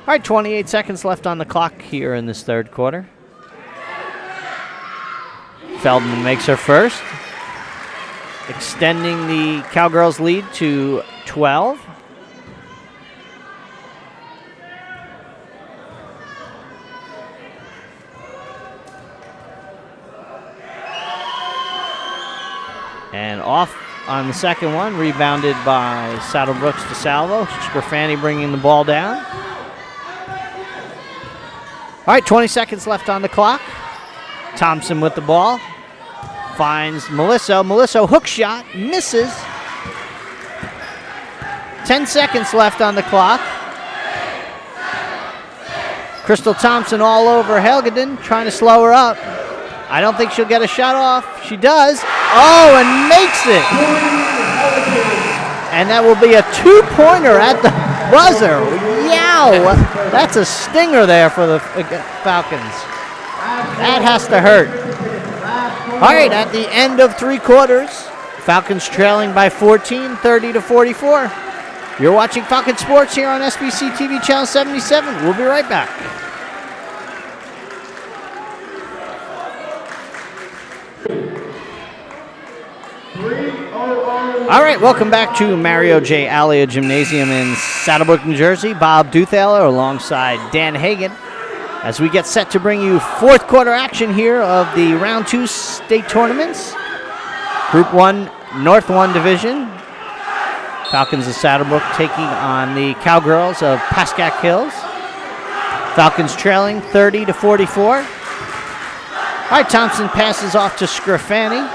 All right, 28 seconds left on the clock here in this third quarter. Feldman makes her first, extending the Cowgirls' lead to 12. And off on the second one, rebounded by Saddlebrooks DeSalvo. Scrafani bringing the ball down. All right, 20 seconds left on the clock. Thompson with the ball. Finds Melissa. Melissa hook shot, misses. 10 seconds left on the clock. Crystal Thompson all over Helgeden, trying to slow her up. I don't think she'll get a shot off. She does. Oh, and makes it. And that will be a 2-pointer at the buzzer. Yow! That's a stinger there for the Falcons. That has to hurt. All right, at the end of 3 quarters, Falcons trailing by 14, 30-44. You're watching Falcon Sports here on SBC TV Channel 77. We'll be right back. All right, welcome back to Mario J. Alia Gymnasium in Saddlebrook, New Jersey. Bob Duthaler alongside Dan Hagan as we get set to bring you 4th quarter action here of the Round 2 state tournaments. Group 1, North 1 Division. Falcons of Saddlebrook taking on the Cowgirls of Pascak Hills. Falcons trailing 30-44. All right, Thompson passes off to Scrafani.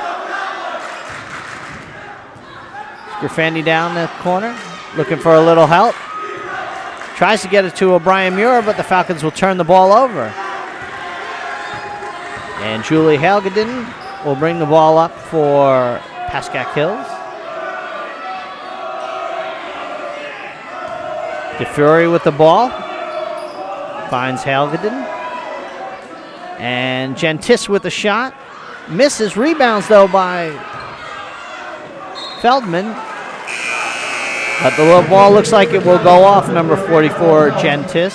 Scrafani down the corner, looking for a little help. Tries to get it to O'Brien Muir, but the Falcons will turn the ball over. And Julie Helgeden will bring the ball up for Pascak Hills. DeFury with the ball. Finds Helgeden. And Gentis with the shot. Misses. Rebounds, though, by Feldman. But the little ball looks like it will go off number 44, Gentis.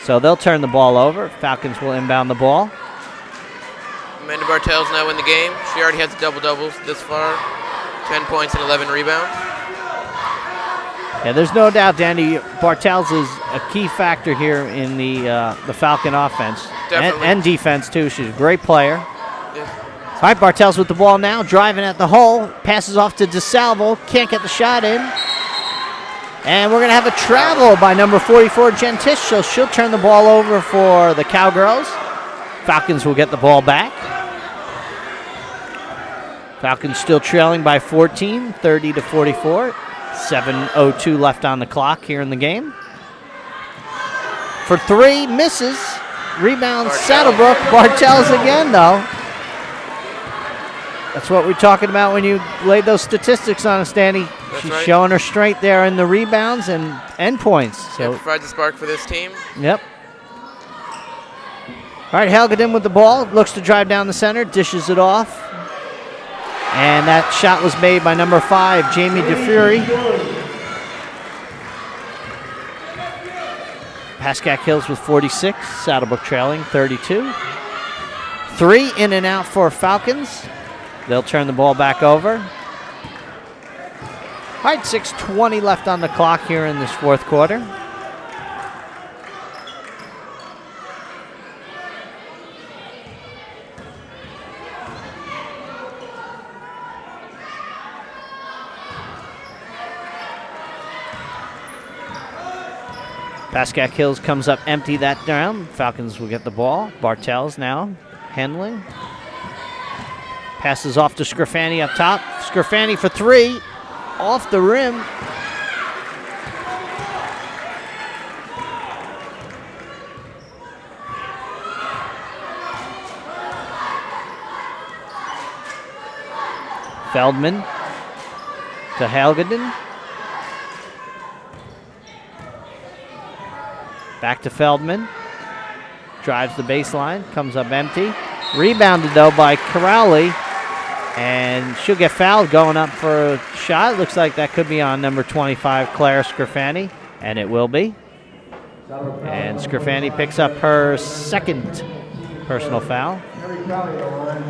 So they'll turn the ball over. Falcons will inbound the ball. Amanda Bartels now in the game. She already has double-doubles this far. 10 points and 11 rebounds. Yeah, there's no doubt Danny Bartels is a key factor here in the Falcon offense. And defense, too. She's a great player. Yeah. All right, Bartels with the ball now, driving at the hole. Passes off to DeSalvo. Can't get the shot in. And we're going to have a travel by number 44, Gentish. So she'll turn the ball over for the Cowgirls. Falcons will get the ball back. Falcons still trailing by 14, 30-44. 7:02 left on the clock here in the game. For three, misses. Rebounds Saddlebrook. Bartels again, though. That's what we're talking about when you laid those statistics on us, Danny. She's showing her strength there in the rebounds and end points. So provides a spark for this team. Yep. All right, Helgeden with the ball. Looks to drive down the center. Dishes it off. And that shot was made by number 5, Jamie DeFury. Pascak Hills with 46. Saddlebrook trailing 32. 3 in and out for Falcons. They'll turn the ball back over. All right, 6:20 left on the clock here in this fourth quarter. Pascak Hills comes up empty that down. Falcons will get the ball. Bartels now handling. Passes off to Scrafani up top. Scrafani for 3. Off the rim. Feldman to Helgeden. Back to Feldman. Drives the baseline. Comes up empty. Rebounded, though, by Crowley. And she'll get fouled going up for a shot. Looks like that could be on number 25, Claire Scrafani. And it will be. And Scrafani picks up her second personal foul.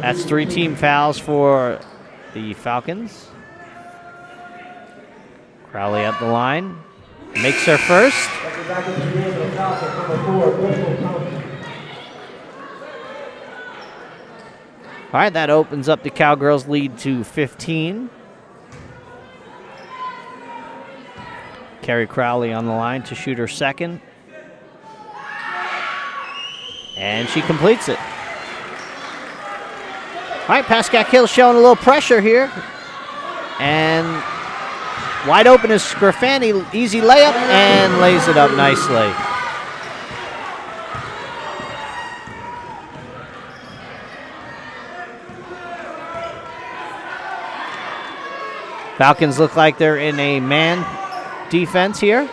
That's 3 team fouls for the Falcons. Crowley at the line. Makes her first. All right, that opens up the Cowgirls' lead to 15. Carrie Crowley on the line to shoot her second. And she completes it. All right, Pascak Hills showing a little pressure here. And wide open is Scrafani. Easy layup and lays it up nicely. Falcons look like they're in a man defense here.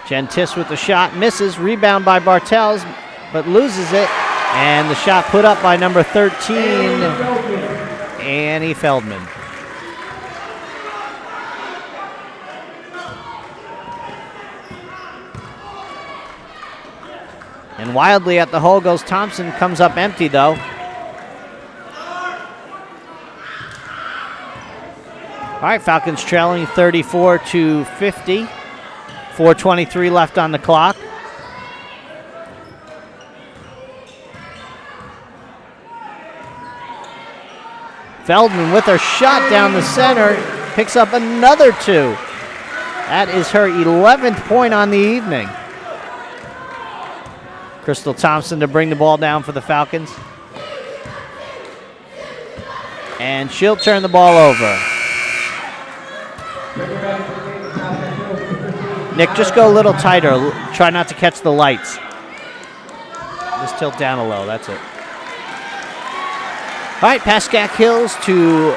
Gentis with the shot, misses. Rebound by Bartels, but loses it. And the shot put up by number 13, Annie Feldman. And wildly at the hole goes Thompson. Comes up empty, though. All right, Falcons trailing 34-50. 4:23 left on the clock. Feldman with her shot down the center. Picks up another 2. That is her 11th point on the evening. Crystal Thompson to bring the ball down for the Falcons. And she'll turn the ball over. Nick, just go a little tighter. Try not to catch the lights. Just tilt down a little, that's it. All right, Pascak Hills to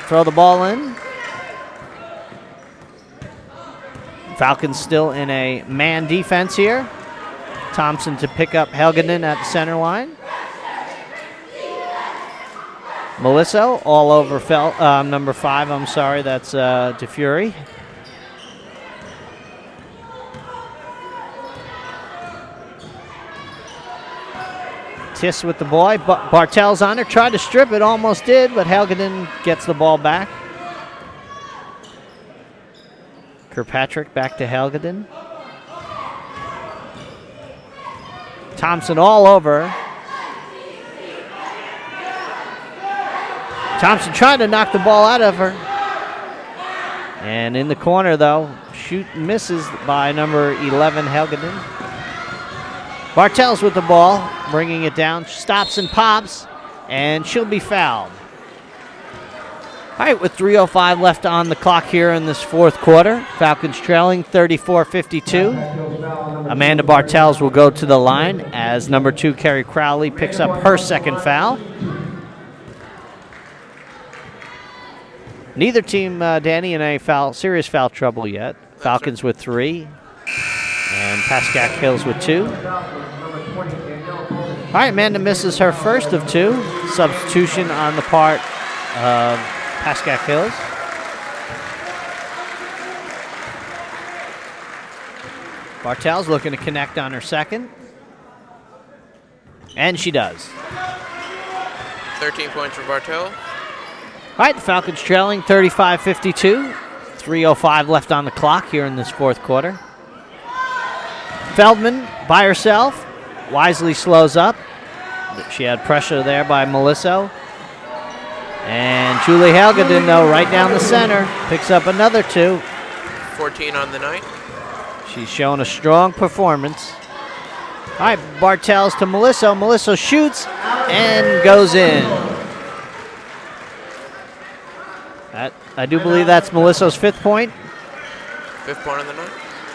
throw the ball in. Falcons still in a man defense here. Thompson to pick up Helgeden at the center line. Melissa all over number 5, I'm sorry, that's DeFury. Tiss with the boy. Bartels on her. Tried to strip it. Almost did, but Helgeden gets the ball back. Kirkpatrick back to Helgeden. Thompson all over. Thompson trying to knock the ball out of her. And in the corner, though, shoot misses by number 11, Helgeden. Bartels with the ball, bringing it down. Stops and pops, and she'll be fouled. All right, with 3:05 left on the clock here in this fourth quarter, Falcons trailing 34-52. Amanda Bartels will go to the line as number 2, Carrie Crowley, picks up her second foul. Neither team, Danny, in any serious foul trouble yet. Falcons with 3, and Pascak Hills with 2. All right, Amanda misses her first of 2. Substitution on the part of Pascak Hills. Bartels looking to connect on her second. And she does. 13 points for Bartel. All right, the Falcons trailing 35-52. 3:05 left on the clock here in this fourth quarter. Feldman by herself. Wisely slows up. She had pressure there by Melissa. And Julie Helgeden, though, right down the center, picks up another 2. 14 on the night. She's shown a strong performance. All right, Bartels to Melissa. Melissa shoots and goes in. I do believe that's Melissa's 5th point. 5th point on the night.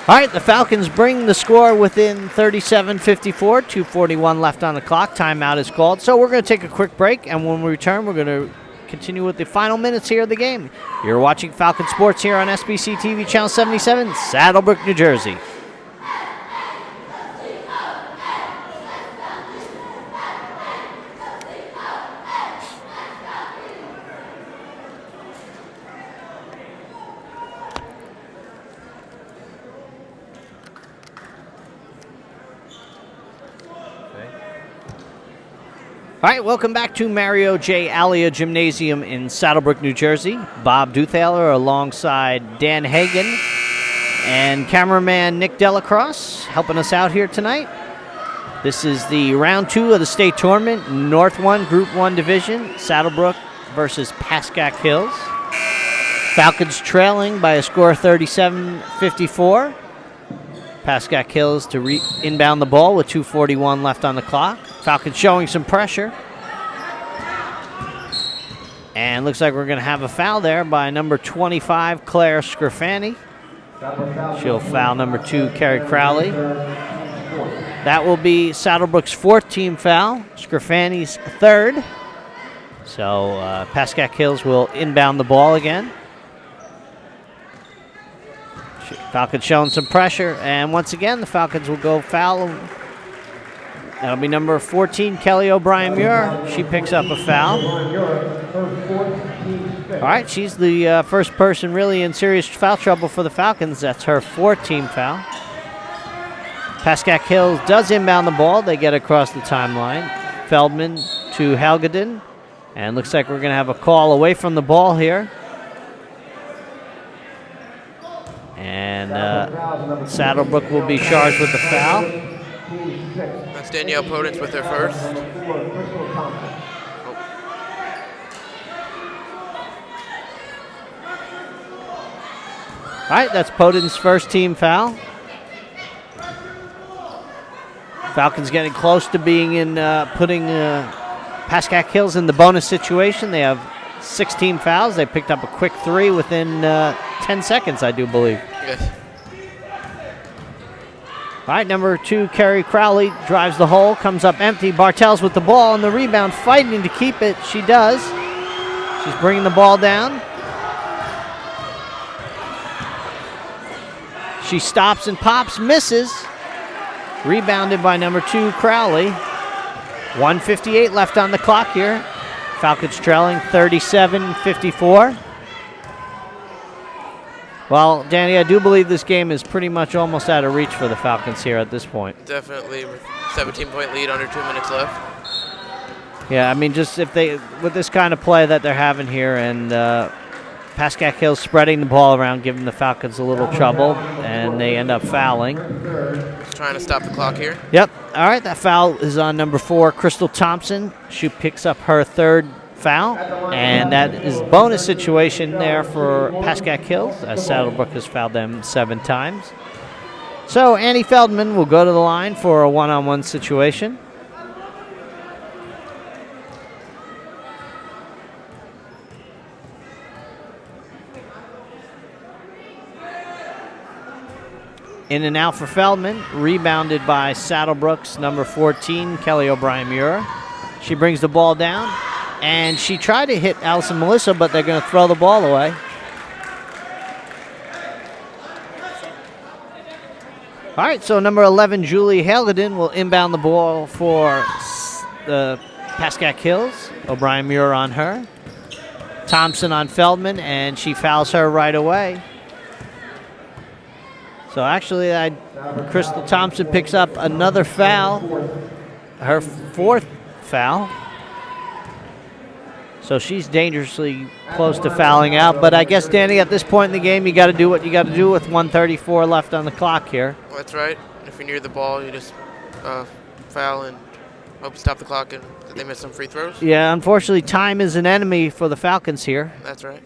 All right, the Falcons bring the score within 37-54, 2:41 left on the clock. Timeout is called. So we're going to take a quick break, and when we return, we're going to continue with the final minutes here of the game. You're watching Falcon Sports here on SBC TV Channel 77, Saddlebrook, New Jersey. All right, welcome back to Mario J. Alia Gymnasium in Saddlebrook, New Jersey. Bob Duthaler alongside Dan Hagan and cameraman Nick Delacrosse helping us out here tonight. This is the round 2 of the state tournament, North 1, Group 1 division, Saddlebrook versus Pascak Hills. Falcons trailing by a score of 37-54. Pascak Hills to inbound the ball with 2:41 left on the clock. Falcons showing some pressure. And looks like we're going to have a foul there by number 25, Claire Scrifani. She'll foul number 2, Carrie Crowley. That will be Saddlebrook's 4th team foul, Scrifani's 3rd. So Pascak Hills will inbound the ball again. Falcons showing some pressure, and once again, the Falcons will go foul. That'll be number 14, Kelly O'Brien-Muir. She picks up a foul. All right, she's the first person really in serious foul trouble for the Falcons. That's her 4th team foul. Pascak Hills does inbound the ball. They get across the timeline. Feldman to Helgeden, and looks like we're going to have a call away from the ball here. And Saddlebrook will be charged with the foul. That's Danielle Podence with her 1st. All right, that's Poden's 1st team foul. Falcons getting close to being in putting Pascak Hills in the bonus situation. They have 16 fouls. They picked up a quick 3 within 10 seconds, I do believe. Yes. All right, number 2, Carrie Crowley drives the hole, comes up empty. Bartels with the ball and the rebound, fighting to keep it. She does. She's bringing the ball down. She stops and pops, misses. Rebounded by number 2, Crowley. 1:58 left on the clock here. Falcons trailing 37-54. Well, Danny, I do believe this game is pretty much almost out of reach for the Falcons here at this point. Definitely, with 17-point lead, under 2 minutes left. Yeah, I mean, just if they, with this kind of play that they're having here, and Pascak Hills spreading the ball around, giving the Falcons a little trouble, and they end up fouling. Just trying to stop the clock here. Yep. All right, that foul is on number 4, Crystal Thompson. She picks up her 3rd foul, and that is bonus situation there for Pascak Hills, as Saddlebrook has fouled them 7 times. So Annie Feldman will go to the line for a one-on-one situation. In and out for Feldman, rebounded by Saddlebrook's number 14, Kelly O'Brien-Muir. She brings the ball down, and she tried to hit Allison Melissa, but they're going to throw the ball away. All right, so number 11, Julie Halgadin, will inbound the ball for the Pascak Hills. O'Brien-Muir on her. Thompson on Feldman, and she fouls her right away. So actually, Crystal Thompson picks up another foul, her 4th foul. So she's dangerously close to fouling out. But I guess, Danny, at this point in the game, you got to do what you got to do with 1:34 left on the clock here. Well, that's right. If you're near the ball, you just foul and hope to stop the clock and that they miss some free throws. Yeah, unfortunately, time is an enemy for the Falcons here. That's right.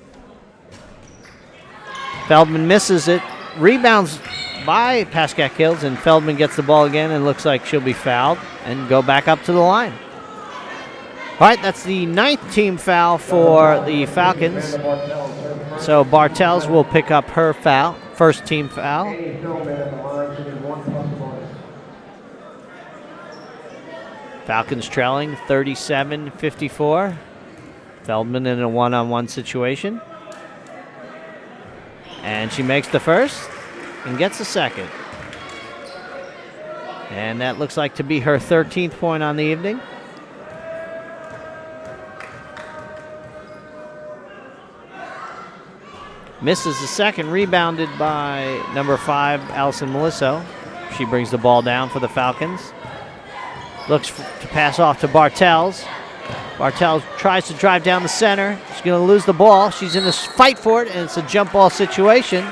Feldman misses it. Rebounds by Pascak Hills, and Feldman gets the ball again and looks like she'll be fouled and go back up to the line. All right, that's the 9th team foul for the Falcons. So Bartels will pick up her foul, 1st team foul. Falcons trailing 37-54. Feldman in a one-on-one situation. And she makes the first and gets the second. And that looks like to be her 13th point on the evening. Misses the second, rebounded by number 5, Allison Melisso. She brings the ball down for the Falcons. Looks to pass off to Bartels. Bartels tries to drive down the center. She's going to lose the ball. She's in this fight for it, and it's a jump ball situation.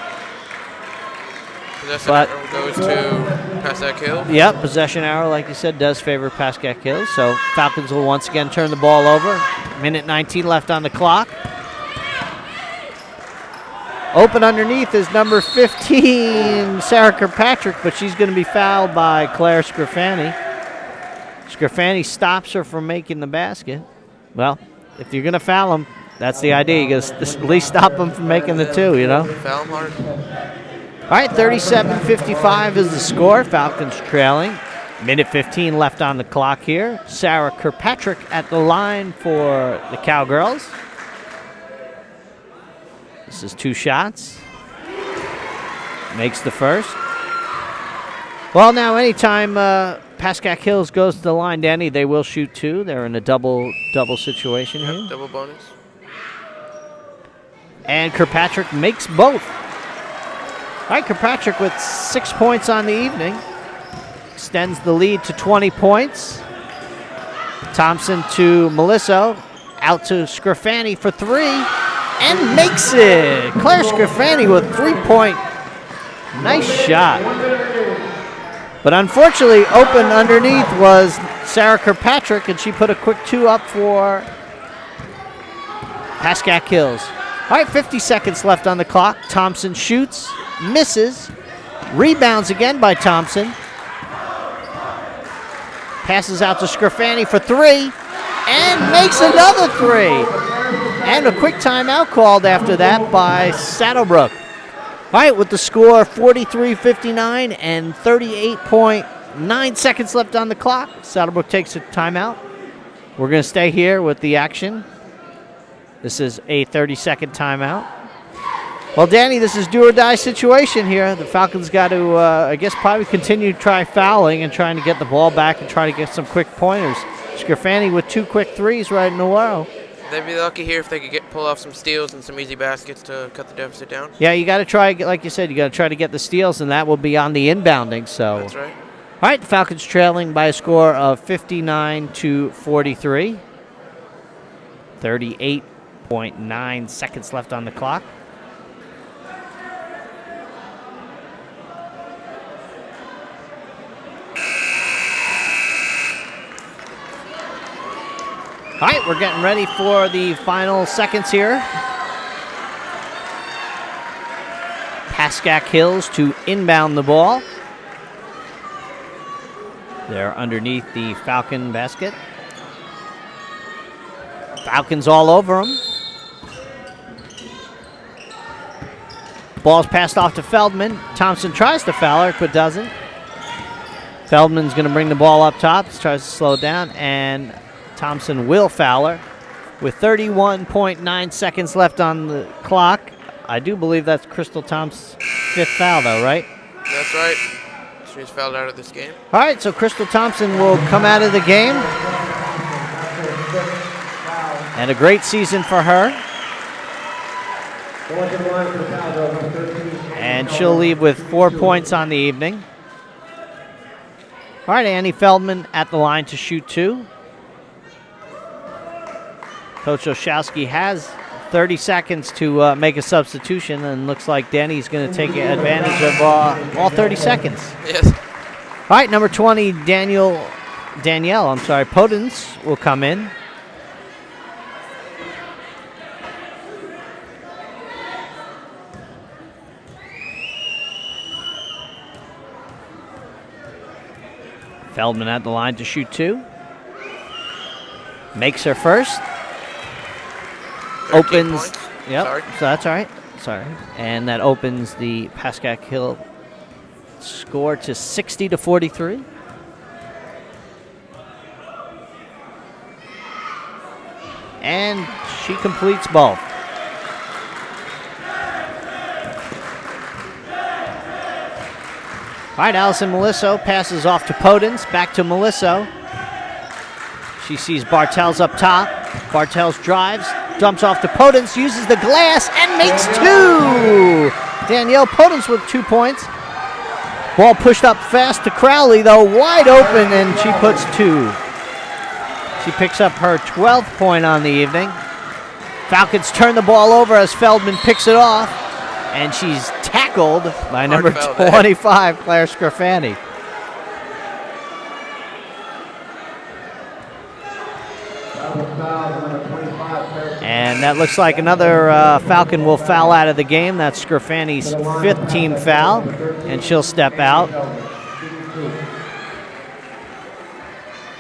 Possession arrow goes to Pascak Hills. Yep, possession arrow, like you said, does favor Pascak Hills. So Falcons will once again turn the ball over. Minute 19 left on the clock. Open underneath is number 15, Sarah Kirkpatrick, but she's going to be fouled by Claire Scrafani. Scrafani stops her from making the basket. Well, if you're going to foul them, that's the idea. You got to at least stop them from making the two, you know? Foul them hard. All right, 37-55 is the score. Falcons trailing. Minute 15 left on the clock here. Sarah Kirkpatrick at the line for the Cowgirls. This is 2 shots. Makes the first. Well, now anytime Pascak Hills goes to the line, Danny, they will shoot 2. They're in a double situation here. Double bonus. And Kirkpatrick makes both. All right, Kirkpatrick with 6 points on the evening. Extends the lead to 20 points. Thompson to Melisso. Out to Scrafani for 3. And makes it. Claire Scrafani with 3-point. Nice shot. But unfortunately, open underneath was Sarah Kirkpatrick, and she put a quick 2 up for Pascak Hills. All right, 50 seconds left on the clock. Thompson shoots, misses, rebounds again by Thompson. Passes out to Scrafani for 3, and makes another 3. And a quick timeout called after that by Saddlebrook. All right, with the score 43-59 and 38.9 seconds left on the clock, Saddlebrook takes a timeout. We're going to stay here with the action. This is a 30-second timeout. Well, Danny, this is do or die situation here. The Falcons got to, I guess, probably continue to try fouling and trying to get the ball back and try to get some quick pointers. Scrafani with 2 quick threes right in a row. They'd be lucky here if they could pull off some steals and some easy baskets to cut the deficit down. Yeah, you got to try, like you said, you got to try to get the steals, and that will be on the inbounding. So that's right. All right, the Falcons trailing by a score of 59-43. 38.9 seconds left on the clock. All right, we're getting ready for the final seconds here. Pascak Hills to inbound the ball. They're underneath the Falcon basket. Falcons all over them. Ball's passed off to Feldman. Thompson tries to foul her, but doesn't. Feldman's going to bring the ball up top. Tries to slow it down, and Thompson will foul her. With 31.9 seconds left on the clock, I do believe that's Crystal Thompson's 5th foul, though, right? That's right. She's fouled out of this game. All right, so Crystal Thompson will come out of the game. And a great season for her. And she'll leave with 4 points on the evening. All right, Annie Feldman at the line to shoot 2. Coach Oshowski has 30 seconds to make a substitution, and looks like Danny's going to take advantage of all 30 seconds. Yes. All right, number 20, Danielle, Podens will come in. Feldman at the line to shoot 2. Makes her first. Opens. Points. Yep. Sorry. So that's all right. Sorry. And that opens the Pascak Hill score to 60-43. And she completes both. All right, Allison Melisso passes off to Podens. Back to Melisso. She sees Bartels up top. Bartels drives, dumps off to Podens, uses the glass, and makes 2. Danielle Podens with 2 points. Ball pushed up fast to Crowley, though, wide open, and she puts 2. She picks up her 12th point on the evening. Falcons turn the ball over as Feldman picks it off, and she's tackled by number 25, Claire Scarfani. And that looks like another Falcon will foul out of the game. That's Scarfani's 5th team foul, and she'll step out.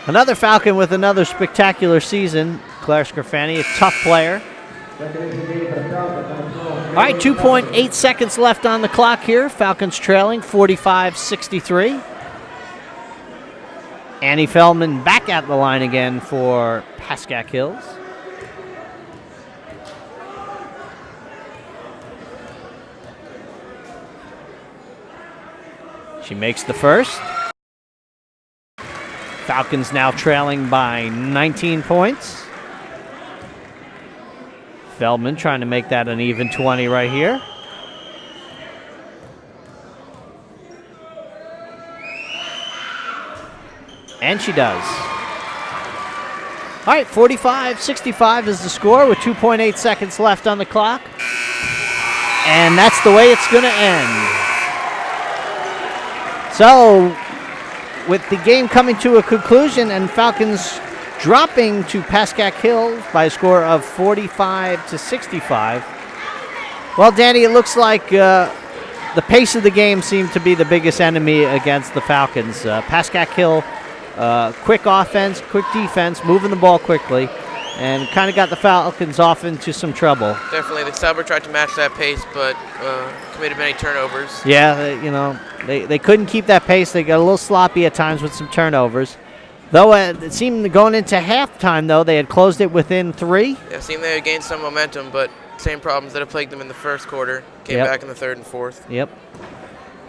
Another Falcon with another spectacular season, Claire Scarfani, a tough player. All right, 2.8 seconds left on the clock here. Falcons trailing 45-63. Annie Feldman back at the line again for Pascak Hills. She makes the first. Falcons now trailing by 19 points. Feldman trying to make that an even 20 right here. And she does. All right, 45-65 is the score with 2.8 seconds left on the clock. And that's the way it's going to end. So, with the game coming to a conclusion and Falcons dropping to Pascak Hill by a score of 45-65. Well, Danny, it looks like the pace of the game seemed to be the biggest enemy against the Falcons. Pascak Hill, quick offense, quick defense, moving the ball quickly, and kind of got the Falcons off into some trouble. Definitely. The Sauber tried to match that pace, but committed many turnovers. Yeah, they couldn't keep that pace. They got a little sloppy at times with some turnovers. Though it seemed going into halftime, though, they had closed it within 3. Yeah, it seemed they had gained some momentum, but same problems that have plagued them in the first quarter came back in the third and fourth. Yep.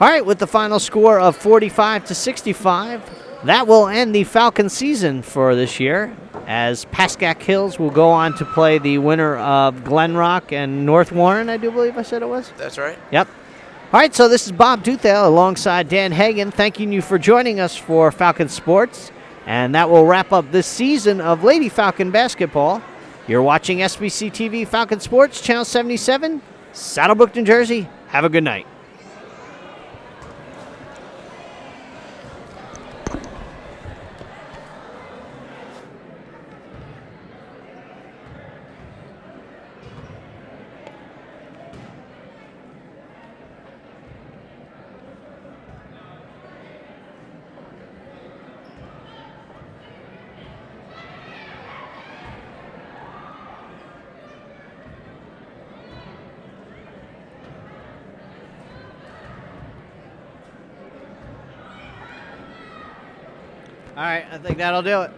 All right, with the final score of 45-65, that will end the Falcon season for this year, as Pascak Hills will go on to play the winner of Glen Rock and North Warren, I do believe I said it was. That's right. Yep. All right, so this is Bob Duthale alongside Dan Hagan, thanking you for joining us for Falcon Sports. And that will wrap up this season of Lady Falcon basketball. You're watching SBC TV Falcon Sports, Channel 77, Saddlebrook, New Jersey. Have a good night. All right, I think that'll do it.